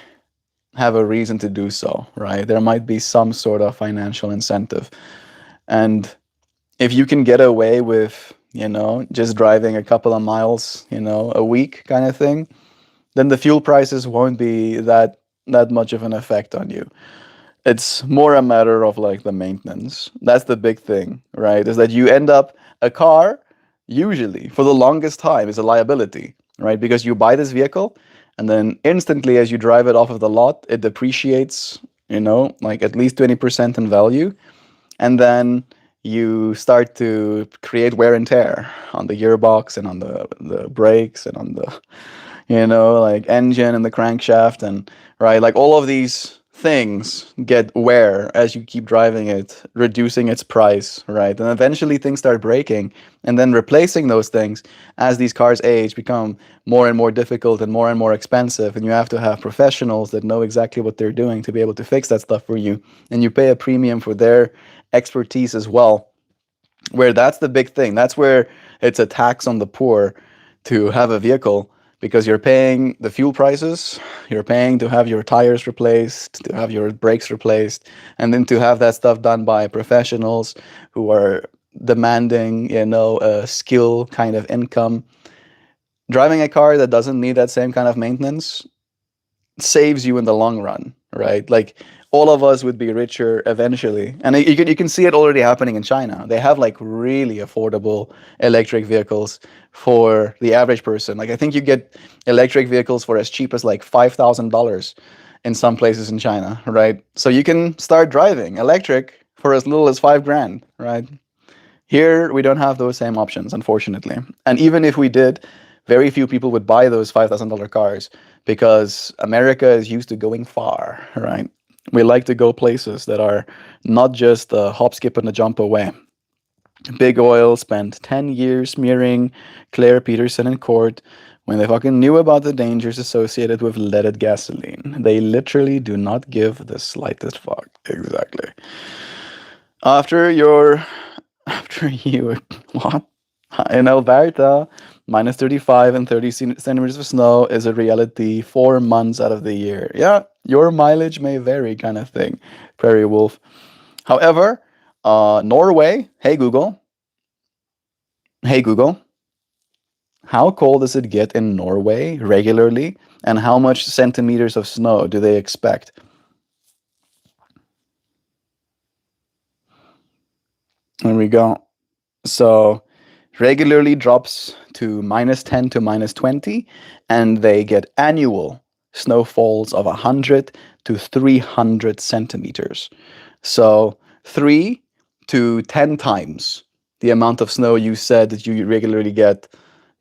have a reason to do so, right? There might be some sort of financial incentive. And if you can get away with, just driving a couple of miles, a week kind of thing, then the fuel prices won't be that much of an effect on you. It's more a matter of like the maintenance. That's the big thing, right? Is that you end up a car usually for the longest time is a liability, right? Because you buy this vehicle and then instantly as you drive it off of the lot, it depreciates, like at least 20% in value. And then you start to create wear and tear on the gearbox and on the brakes and on the like engine and the crankshaft and right, like all of these things get wear as you keep driving it, reducing its price, right? And eventually things start breaking, and then replacing those things as these cars age become more and more difficult and more expensive, and you have to have professionals that know exactly what they're doing to be able to fix that stuff for you, and you pay a premium for their expertise as well, where that's the big thing. That's where it's a tax on the poor to have a vehicle because you're paying the fuel prices, you're paying to have your tires replaced, to have your brakes replaced, and then to have that stuff done by professionals who are demanding, a skill kind of income. Driving a car that doesn't need that same kind of maintenance saves you in the long run, right? Like all of us would be richer eventually, and you can see it already happening in China. They have like really affordable electric vehicles for the average person. Like I think you get electric vehicles for as cheap as like $5,000 in some places in China, right? So you can start driving electric for as little as 5 grand, right? Here, we don't have those same options, unfortunately. And even if we did, very few people would buy those $5,000 cars because America is used to going far, right? We like to go places that are not just a hop, skip, and a jump away. Big Oil spent 10 years smearing Claire Peterson in court when they fucking knew about the dangers associated with leaded gasoline. They literally do not give the slightest fuck. Exactly. After your after you what in Alberta, minus 35 and 30 centimeters of snow is a reality 4 months out of the year. Yeah, your mileage may vary, kind of thing. Prairie Wolf. However, Norway. Hey Google, how cold does it get in Norway regularly, and how much centimeters of snow do they expect? There we go. So regularly drops to minus 10 to minus 20, and they get annual snowfalls of 100 to 300 centimeters. So 3 to 10 times the amount of snow you said that you regularly get,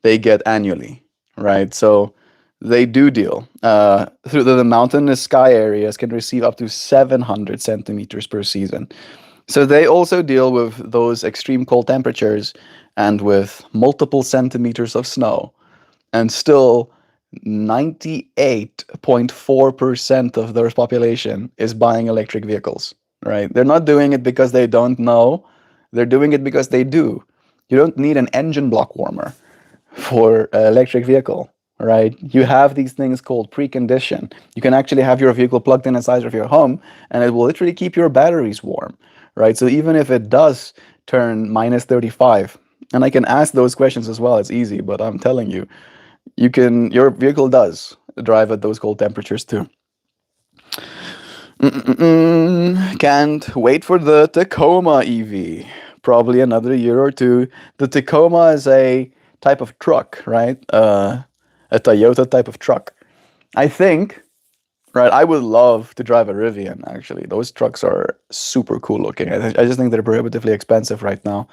they get annually, right? So they do deal. Through the mountainous sky areas can receive up to 700 centimeters per season. So they also deal with those extreme cold temperatures and with multiple centimeters of snow. and still 98.4% of the Earth's population is buying electric vehicles, right? They're not doing it because they don't know, they're doing it because they do. You don't need an engine block warmer for an electric vehicle, right? You have these things called precondition. You can actually have your vehicle plugged in inside of your home, and it will literally keep your batteries warm, right? So even if it does turn minus 35, and I can ask those questions as well, it's easy, but I'm telling you, your vehicle does drive at those cold temperatures too. Can't wait for the Tacoma EV. Probably another year or two. The Tacoma is a type of truck, right? A Toyota type of truck. I think, right? I would love to drive a Rivian, actually. Those trucks are super cool looking. I just think they're prohibitively expensive right now.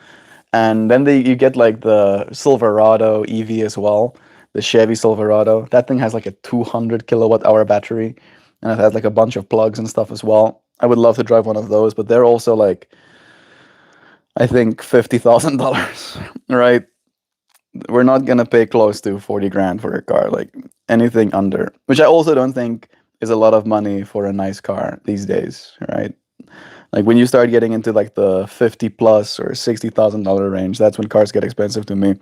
And then you get like the Silverado EV as well, the Chevy Silverado. That thing has like a 200 kilowatt hour battery, and it has like a bunch of plugs and stuff as well. I would love to drive one of those, but they're also like, I think $50,000, right? We're not gonna pay close to 40 grand for a car, like anything under, which I also don't think is a lot of money for a nice car these days, right? Like when you start getting into like the 50 plus or $60,000 range, that's when cars get expensive to me.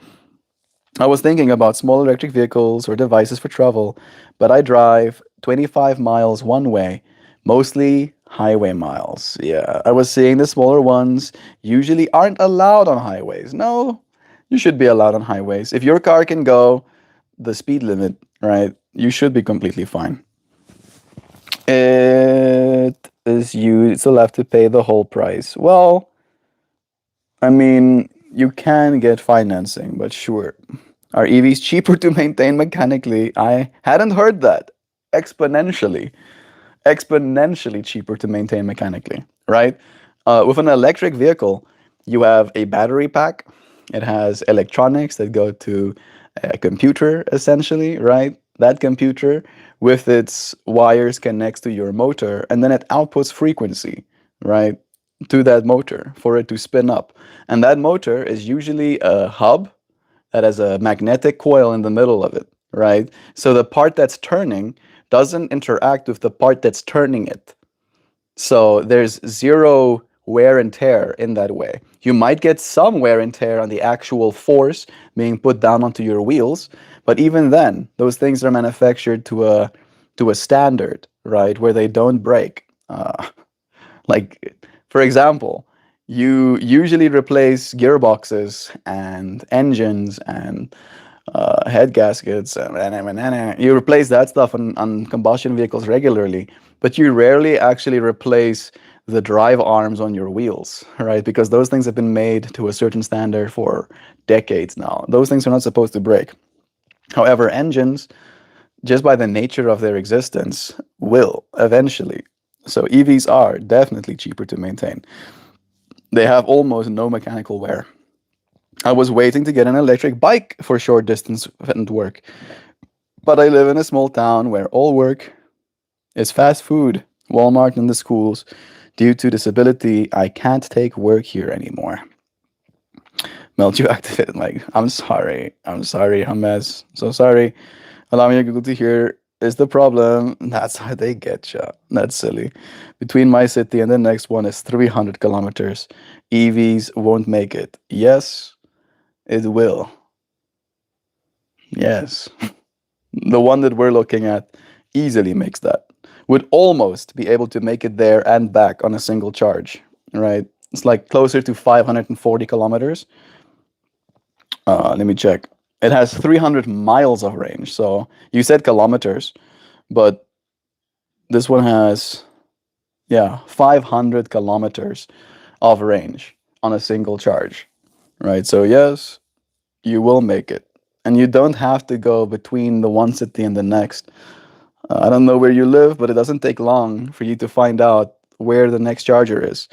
I was thinking about small electric vehicles or devices for travel, but I drive 25 miles one way, mostly highway miles. Yeah, I was seeing the smaller ones usually aren't allowed on highways. No, you should be allowed on highways. If your car can go the speed limit, right, you should be completely fine. It is you still have to pay the whole price. Well, I mean, you can get financing, but sure. Are EVs cheaper to maintain mechanically? I hadn't heard that. Exponentially. Exponentially cheaper to maintain mechanically, right? With an electric vehicle, you have a battery pack. It has electronics that go to a computer, essentially, right? That computer with its wires connects to your motor, and then it outputs frequency, right, to that motor for it to spin up. And that motor is usually a hub that has a magnetic coil in the middle of it, right? So the part that's turning doesn't interact with the part that's turning it. So there's zero wear and tear in that way. You might get some wear and tear on the actual force being put down onto your wheels, but even then, those things are manufactured to a standard, right, where they don't break. Like, for example, you usually replace gearboxes and engines and head gaskets. You replace that stuff on combustion vehicles regularly, but you rarely actually replace the drive arms on your wheels, right? Because those things have been made to a certain standard for decades now. Those things are not supposed to break. However, engines, just by the nature of their existence, will eventually. So EVs are definitely cheaper to maintain. They have almost no mechanical wear. I was waiting to get an electric bike for short distance and work, but I live in a small town where all work is fast food, Walmart, and the schools. Due to disability, I can't take work here anymore. Melt, you acted like, I'm sorry, Hames, so sorry. Allow me to Google to hear is the problem. That's how they get you. That's silly. Between my city and the next one is 300 kilometers. EVs won't make it. Yes, it will. Yes. The one that we're looking at easily makes that. Would almost be able to make it there and back on a single charge, right? It's like closer to 540 kilometers. Let me check. It has 300 miles of range. So you said kilometers, but this one has, yeah, 500 kilometers of range on a single charge, right? So yes, you will make it. And you don't have to go between the one city and the next. I don't know where you live, but it doesn't take long for you to find out where the next charger is.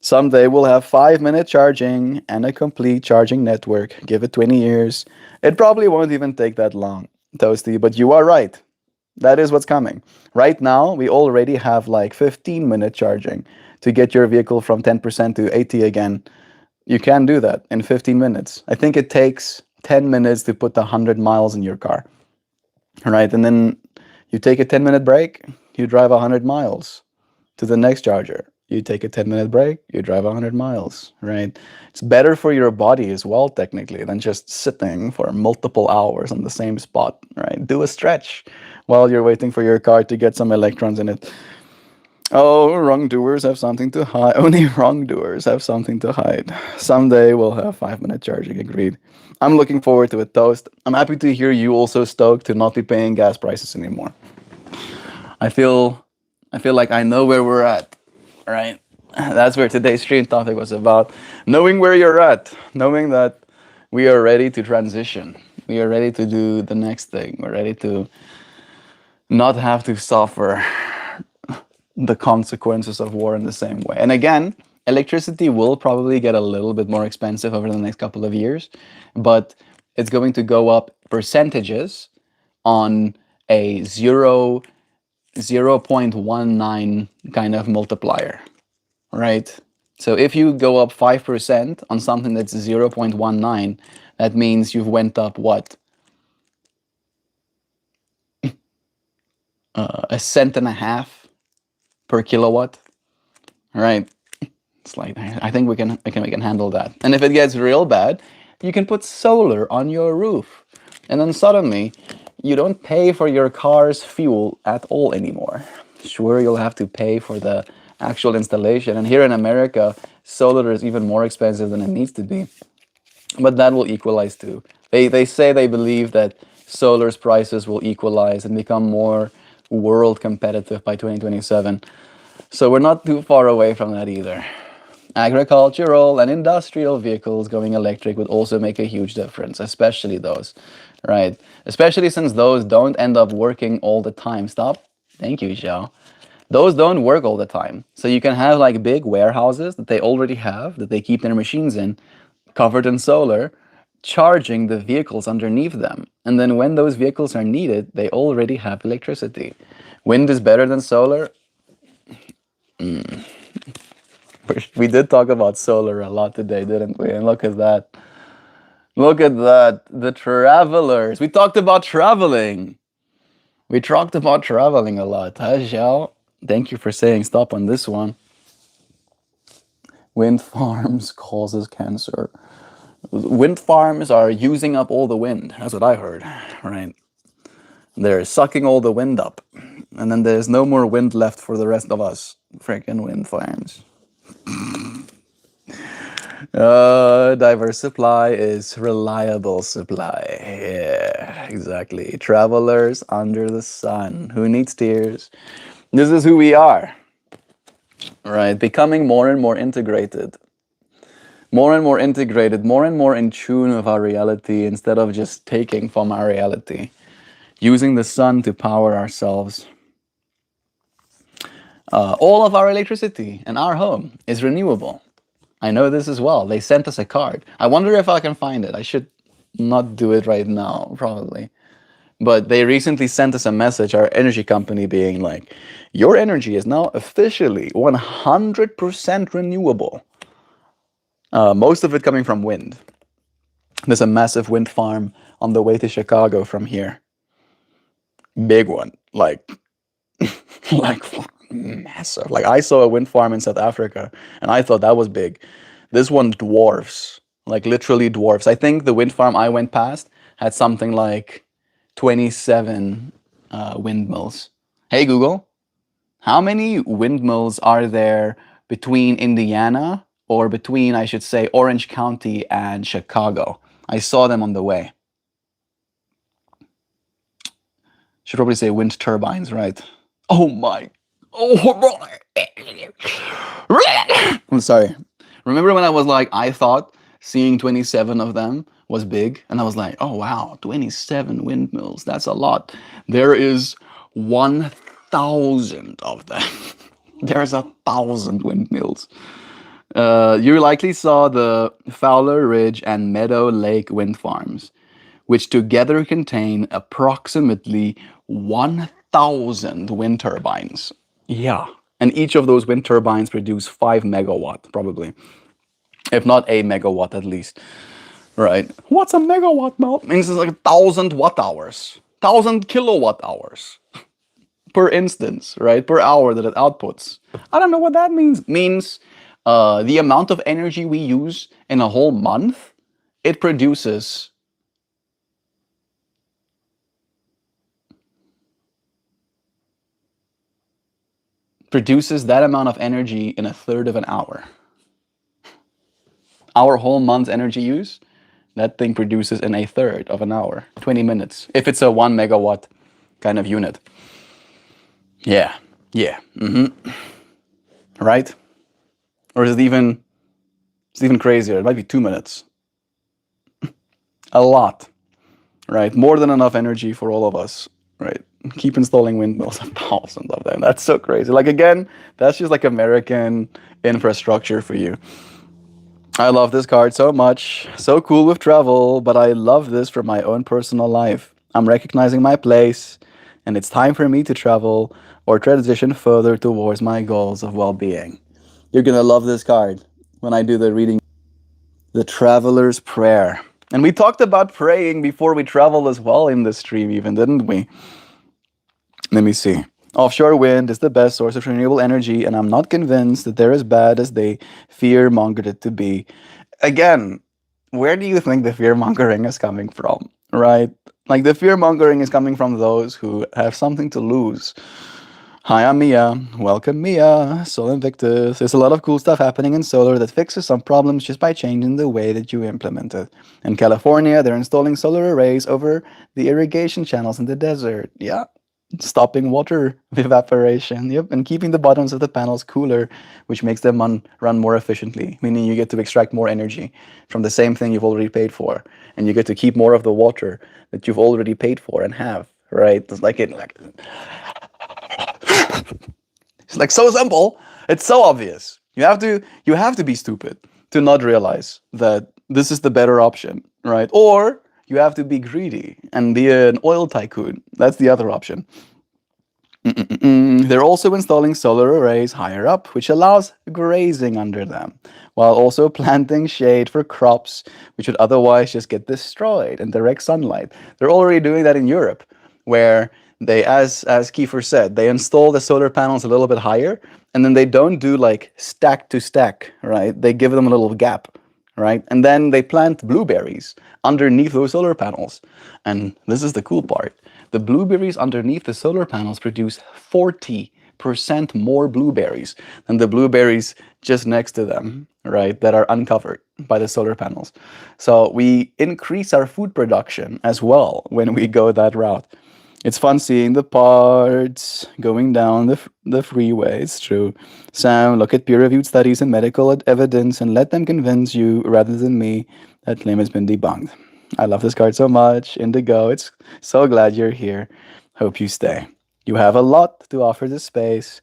Someday we'll have 5-minute charging and a complete charging network. Give it 20 years. It probably won't even take that long, Toasty, but you are right. That is what's coming. Right now, we already have like 15-minute charging to get your vehicle from 10% to 80 again. You can do that in 15 minutes. I think it takes 10 minutes to put 100 miles in your car, right? And then you take a 10-minute break, you drive 100 miles to the next charger. You take a 10-minute break, you drive 100 miles, right? It's better for your body as well, technically, than just sitting for multiple hours on the same spot, right? Do a stretch while you're waiting for your car to get some electrons in it. Oh, wrongdoers have something to hide. Only wrongdoers have something to hide. Someday we'll have 5-minute charging, agreed. I'm looking forward to it, Toast. I'm happy to hear you also stoked to not be paying gas prices anymore. I feel I feel like I know where we're at, right? That's where today's stream topic was about. Knowing where you're at, knowing that we are ready to transition. We are ready to do the next thing. We're ready to not have to suffer the consequences of war in the same way. And again, electricity will probably get a little bit more expensive over the next couple of years, but it's going to go up percentages on a 0.19 kind of multiplier, right? So if you go up 5% on something that's 0.19, that means you've went up what? A cent and a half per kilowatt, right? It's like I think we can handle that. And if it gets real bad, you can put solar on your roof, and then suddenly you don't pay for your car's fuel at all anymore. Sure, you'll have to pay for the actual installation, and here in America, solar is even more expensive than it needs to be. But that will equalize too. They say they believe that solar's prices will equalize and become more world competitive by 2027. So we're not too far away from that either. Agricultural and industrial vehicles going electric would also make a huge difference, especially those, right? Especially since those don't end up working all the time. Stop. Thank you, Xiao. Those don't work all the time. So you can have like big warehouses that they already have, that they keep their machines in, covered in solar, charging the vehicles underneath them. And then when those vehicles are needed, they already have electricity. Wind is better than solar. We did talk about solar a lot today, didn't we? And look at that. Look at that. The travelers. We talked about traveling. We talked about traveling a lot. Huh, Xiao? Thank you for saying stop on this one. Wind farms causes cancer. Wind farms are using up all the wind. That's what I heard, right? They're sucking all the wind up. And then there's no more wind left for the rest of us. Freaking wind farms. Diverse supply is reliable supply. Yeah, exactly. Travelers under the sun. Who needs tears? This is who we are, right? Becoming more and more integrated. More and more integrated, more and more in tune with our reality instead of just taking from our reality. Using the sun to power ourselves. All of our electricity in our home is renewable. I know this as well. They sent us a card. I wonder if I can find it. I should not do it right now, probably. But they recently sent us a message, our energy company, being like, your energy is now officially 100% renewable. Most of it coming from wind. There's a massive wind farm on the way to Chicago from here. Big one. Like massive. Like I saw a wind farm in South Africa and I thought that was big. This one dwarfs, like literally dwarfs. I think the wind farm I went past had something like 27 windmills. Hey Google, how many windmills are there between Indiana, or between, I should say, Orange County and Chicago? I saw them on the way. Should probably say wind turbines, right? Oh my. Oh, I'm sorry. Remember when I was like, I thought seeing 27 of them was big, and I was like, oh wow, 27 windmills, that's a lot. There is 1,000 of them. There's 1,000 windmills. You likely saw the Fowler Ridge and Meadow Lake wind farms, which together contain approximately 1,000 wind turbines. Yeah. And each of those wind turbines produce 5 megawatt, probably. If not a megawatt at least. right? What's a megawatt, Mel? Means it's like 1,000 watt hours, 1,000 kilowatt hours per instance, right? Per hour that it outputs. I don't know what that means. Means the amount of energy we use in a whole month, it produces that amount of energy in a third of an hour. Our whole month's energy use, that thing produces in a third of an hour, 20 minutes, if it's a 1 megawatt kind of unit. Yeah, yeah, right? Or is it even, it's even crazier? It might be 2 minutes. A lot, right? More than enough energy for all of us, right? Keep installing windmills, 1,000 of them. That's so crazy. Like, again, that's just like American infrastructure for you. I love this card so much. So cool with travel, but I love this for my own personal life. I'm recognizing my place, and it's time for me to travel or transition further towards my goals of well being. You're gonna love this card when I do the reading. The Traveler's Prayer. And we talked about praying before we travel as well in this stream, even, didn't we? Let me see. Offshore wind is the best source of renewable energy, and I'm not convinced that they're as bad as they fear mongered it to be. Again, where do you think the fear mongering is coming from? Right? Like, the fear mongering is coming from those who have something to lose. Hi, I'm Mia. Welcome, Mia. Sol Invictus. There's a lot of cool stuff happening in solar that fixes some problems just by changing the way that you implement it. In California, they're installing solar arrays over the irrigation channels in the desert. Yeah, stopping water evaporation. Yep, and keeping the bottoms of the panels cooler, which makes them run more efficiently, meaning you get to extract more energy from the same thing you've already paid for, and you get to keep more of the water that you've already paid for and have. Right? It's like it's like so simple. It's so obvious. You have to be stupid to not realize that this is the better option, right? Or you have to be greedy and be an oil tycoon. That's the other option. They're also installing solar arrays higher up, which allows grazing under them, while also planting shade for crops which would otherwise just get destroyed in direct sunlight. They're already doing that in Europe, where they, as Kiefer said, they install the solar panels a little bit higher, and then they don't do like stack to stack, right? They give them a little gap, right? And then they plant blueberries underneath those solar panels. And this is the cool part. The blueberries underneath the solar panels produce 40% more blueberries than the blueberries just next to them, right, that are uncovered by the solar panels. So we increase our food production as well when we go that route. It's fun seeing the parts going down the freeway. It's true. Sam, look at peer-reviewed studies and medical evidence and let them convince you rather than me. That claim has been debunked. I love this card so much. Indigo, it's so glad you're here. Hope you stay. You have a lot to offer this space,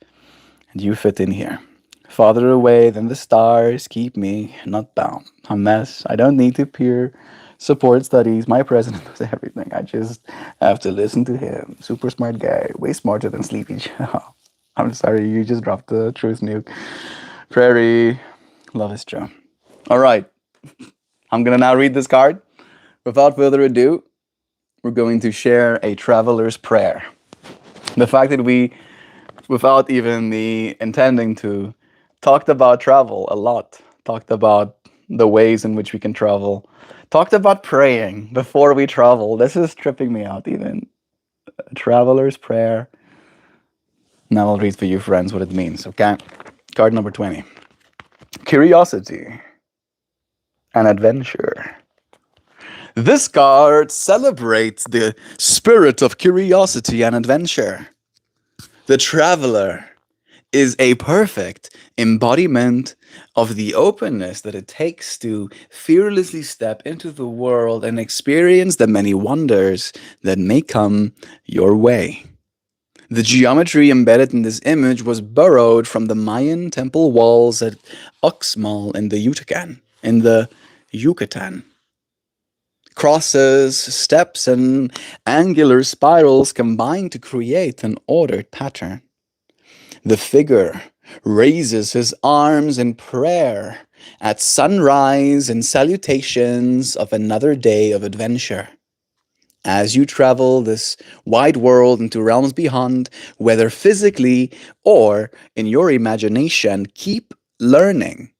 and you fit in here. Farther away than the stars, keep me not bound. A mess. I don't need to peer support studies. My president knows everything. I just have to listen to him. Super smart guy. Way smarter than Sleepy Joe. I'm sorry, you just dropped the truth nuke. Prairie. Love is Joe. All right. I'm going to now read this card. Without further ado, we're going to share a traveler's prayer. The fact that we, without even the intending to, talked about travel a lot, talked about the ways in which we can travel, talked about praying before we travel. This is tripping me out even. A traveler's prayer. Now I'll read for you, friends, what it means, okay? Card number 20. Curiosity and adventure. This card celebrates the spirit of curiosity and adventure. The traveler is a perfect embodiment of the openness that it takes to fearlessly step into the world and experience the many wonders that may come your way. The geometry embedded in this image was borrowed from the Mayan temple walls at Uxmal in the Yucatan. Crosses, steps, and angular spirals combine to create an ordered pattern. The figure raises his arms in prayer at sunrise and salutations of another day of adventure. As you travel this wide world into realms beyond, whether physically or in your imagination, keep learning.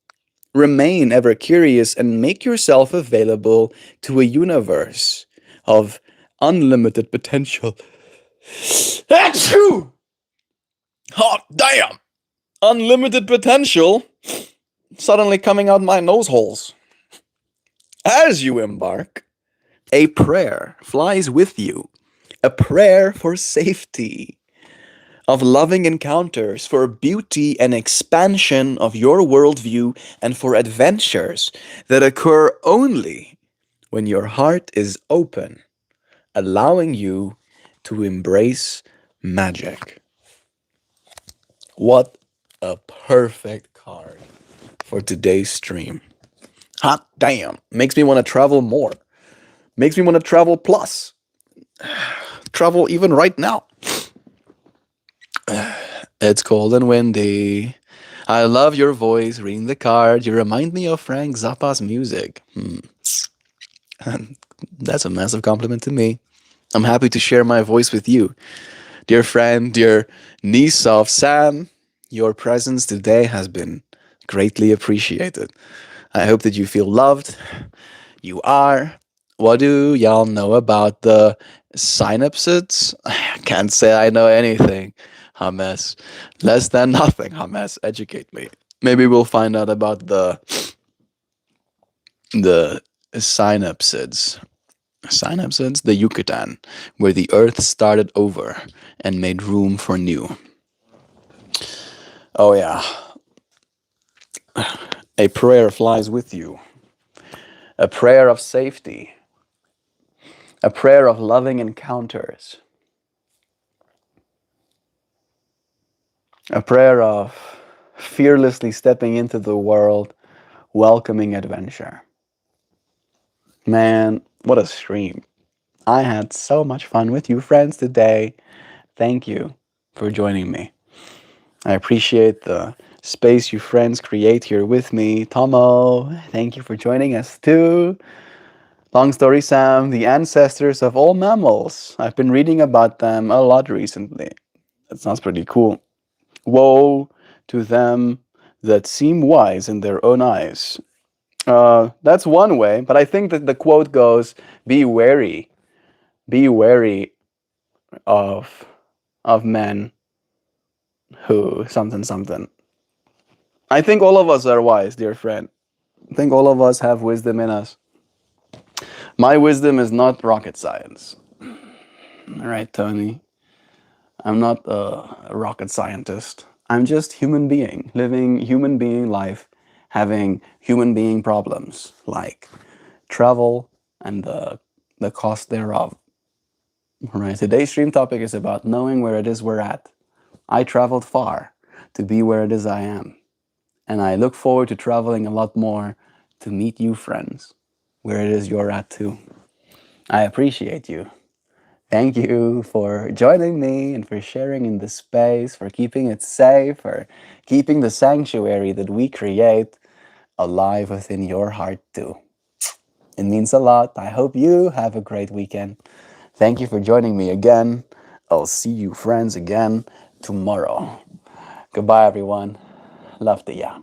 Remain ever curious and make yourself available to a universe of unlimited potential. Achoo! Hot damn! Unlimited potential suddenly coming out my nose holes. As you embark, a prayer flies with you. A prayer for safety, of loving encounters, for beauty and expansion of your worldview, and for adventures that occur only when your heart is open, allowing you to embrace magic. What a perfect card for today's stream. Hot damn. Makes me want to travel more. Makes me want to travel plus. Travel even right now. It's cold and windy. I love your voice reading the card. You remind me of Frank Zappa's music. That's a massive compliment to me. I'm happy to share my voice with you. Dear friend, dear niece of Sam, your presence today has been greatly appreciated. I hope that you feel loved. You are. What do y'all know about the synapses? I can't say I know anything. Hames. Less than nothing, Hames. Educate me. Maybe we'll find out about the synapses. Synapses? The Yucatan, where the earth started over and made room for new. Oh yeah. A prayer flies with you. A prayer of safety. A prayer of loving encounters. A prayer of fearlessly stepping into the world, welcoming adventure. Man, what a stream. I had so much fun with you friends today. Thank you for joining me. I appreciate the space you friends create here with me. Tomo, thank you for joining us too. Long story Sam, the ancestors of all mammals. I've been reading about them a lot recently. That sounds pretty cool. Woe to them that seem wise in their own eyes. That's one way, but I think that the quote goes, be wary of men who something something. I think all of us are wise, dear friend. I think all of us have wisdom in us. My wisdom is not rocket science. All right, Tony. I'm not a rocket scientist. I'm just human being, living human being life, having human being problems like travel and the cost thereof. All right, today's stream topic is about knowing where it is we're at. I traveled far to be where it is I am. And I look forward to traveling a lot more to meet you friends, where it is you're at too. I appreciate you. Thank you for joining me and for sharing in this space, for keeping it safe, for keeping the sanctuary that we create alive within your heart too. It means a lot. I hope you have a great weekend. Thank you for joining me again. I'll see you friends again tomorrow. Goodbye everyone. Love to ya.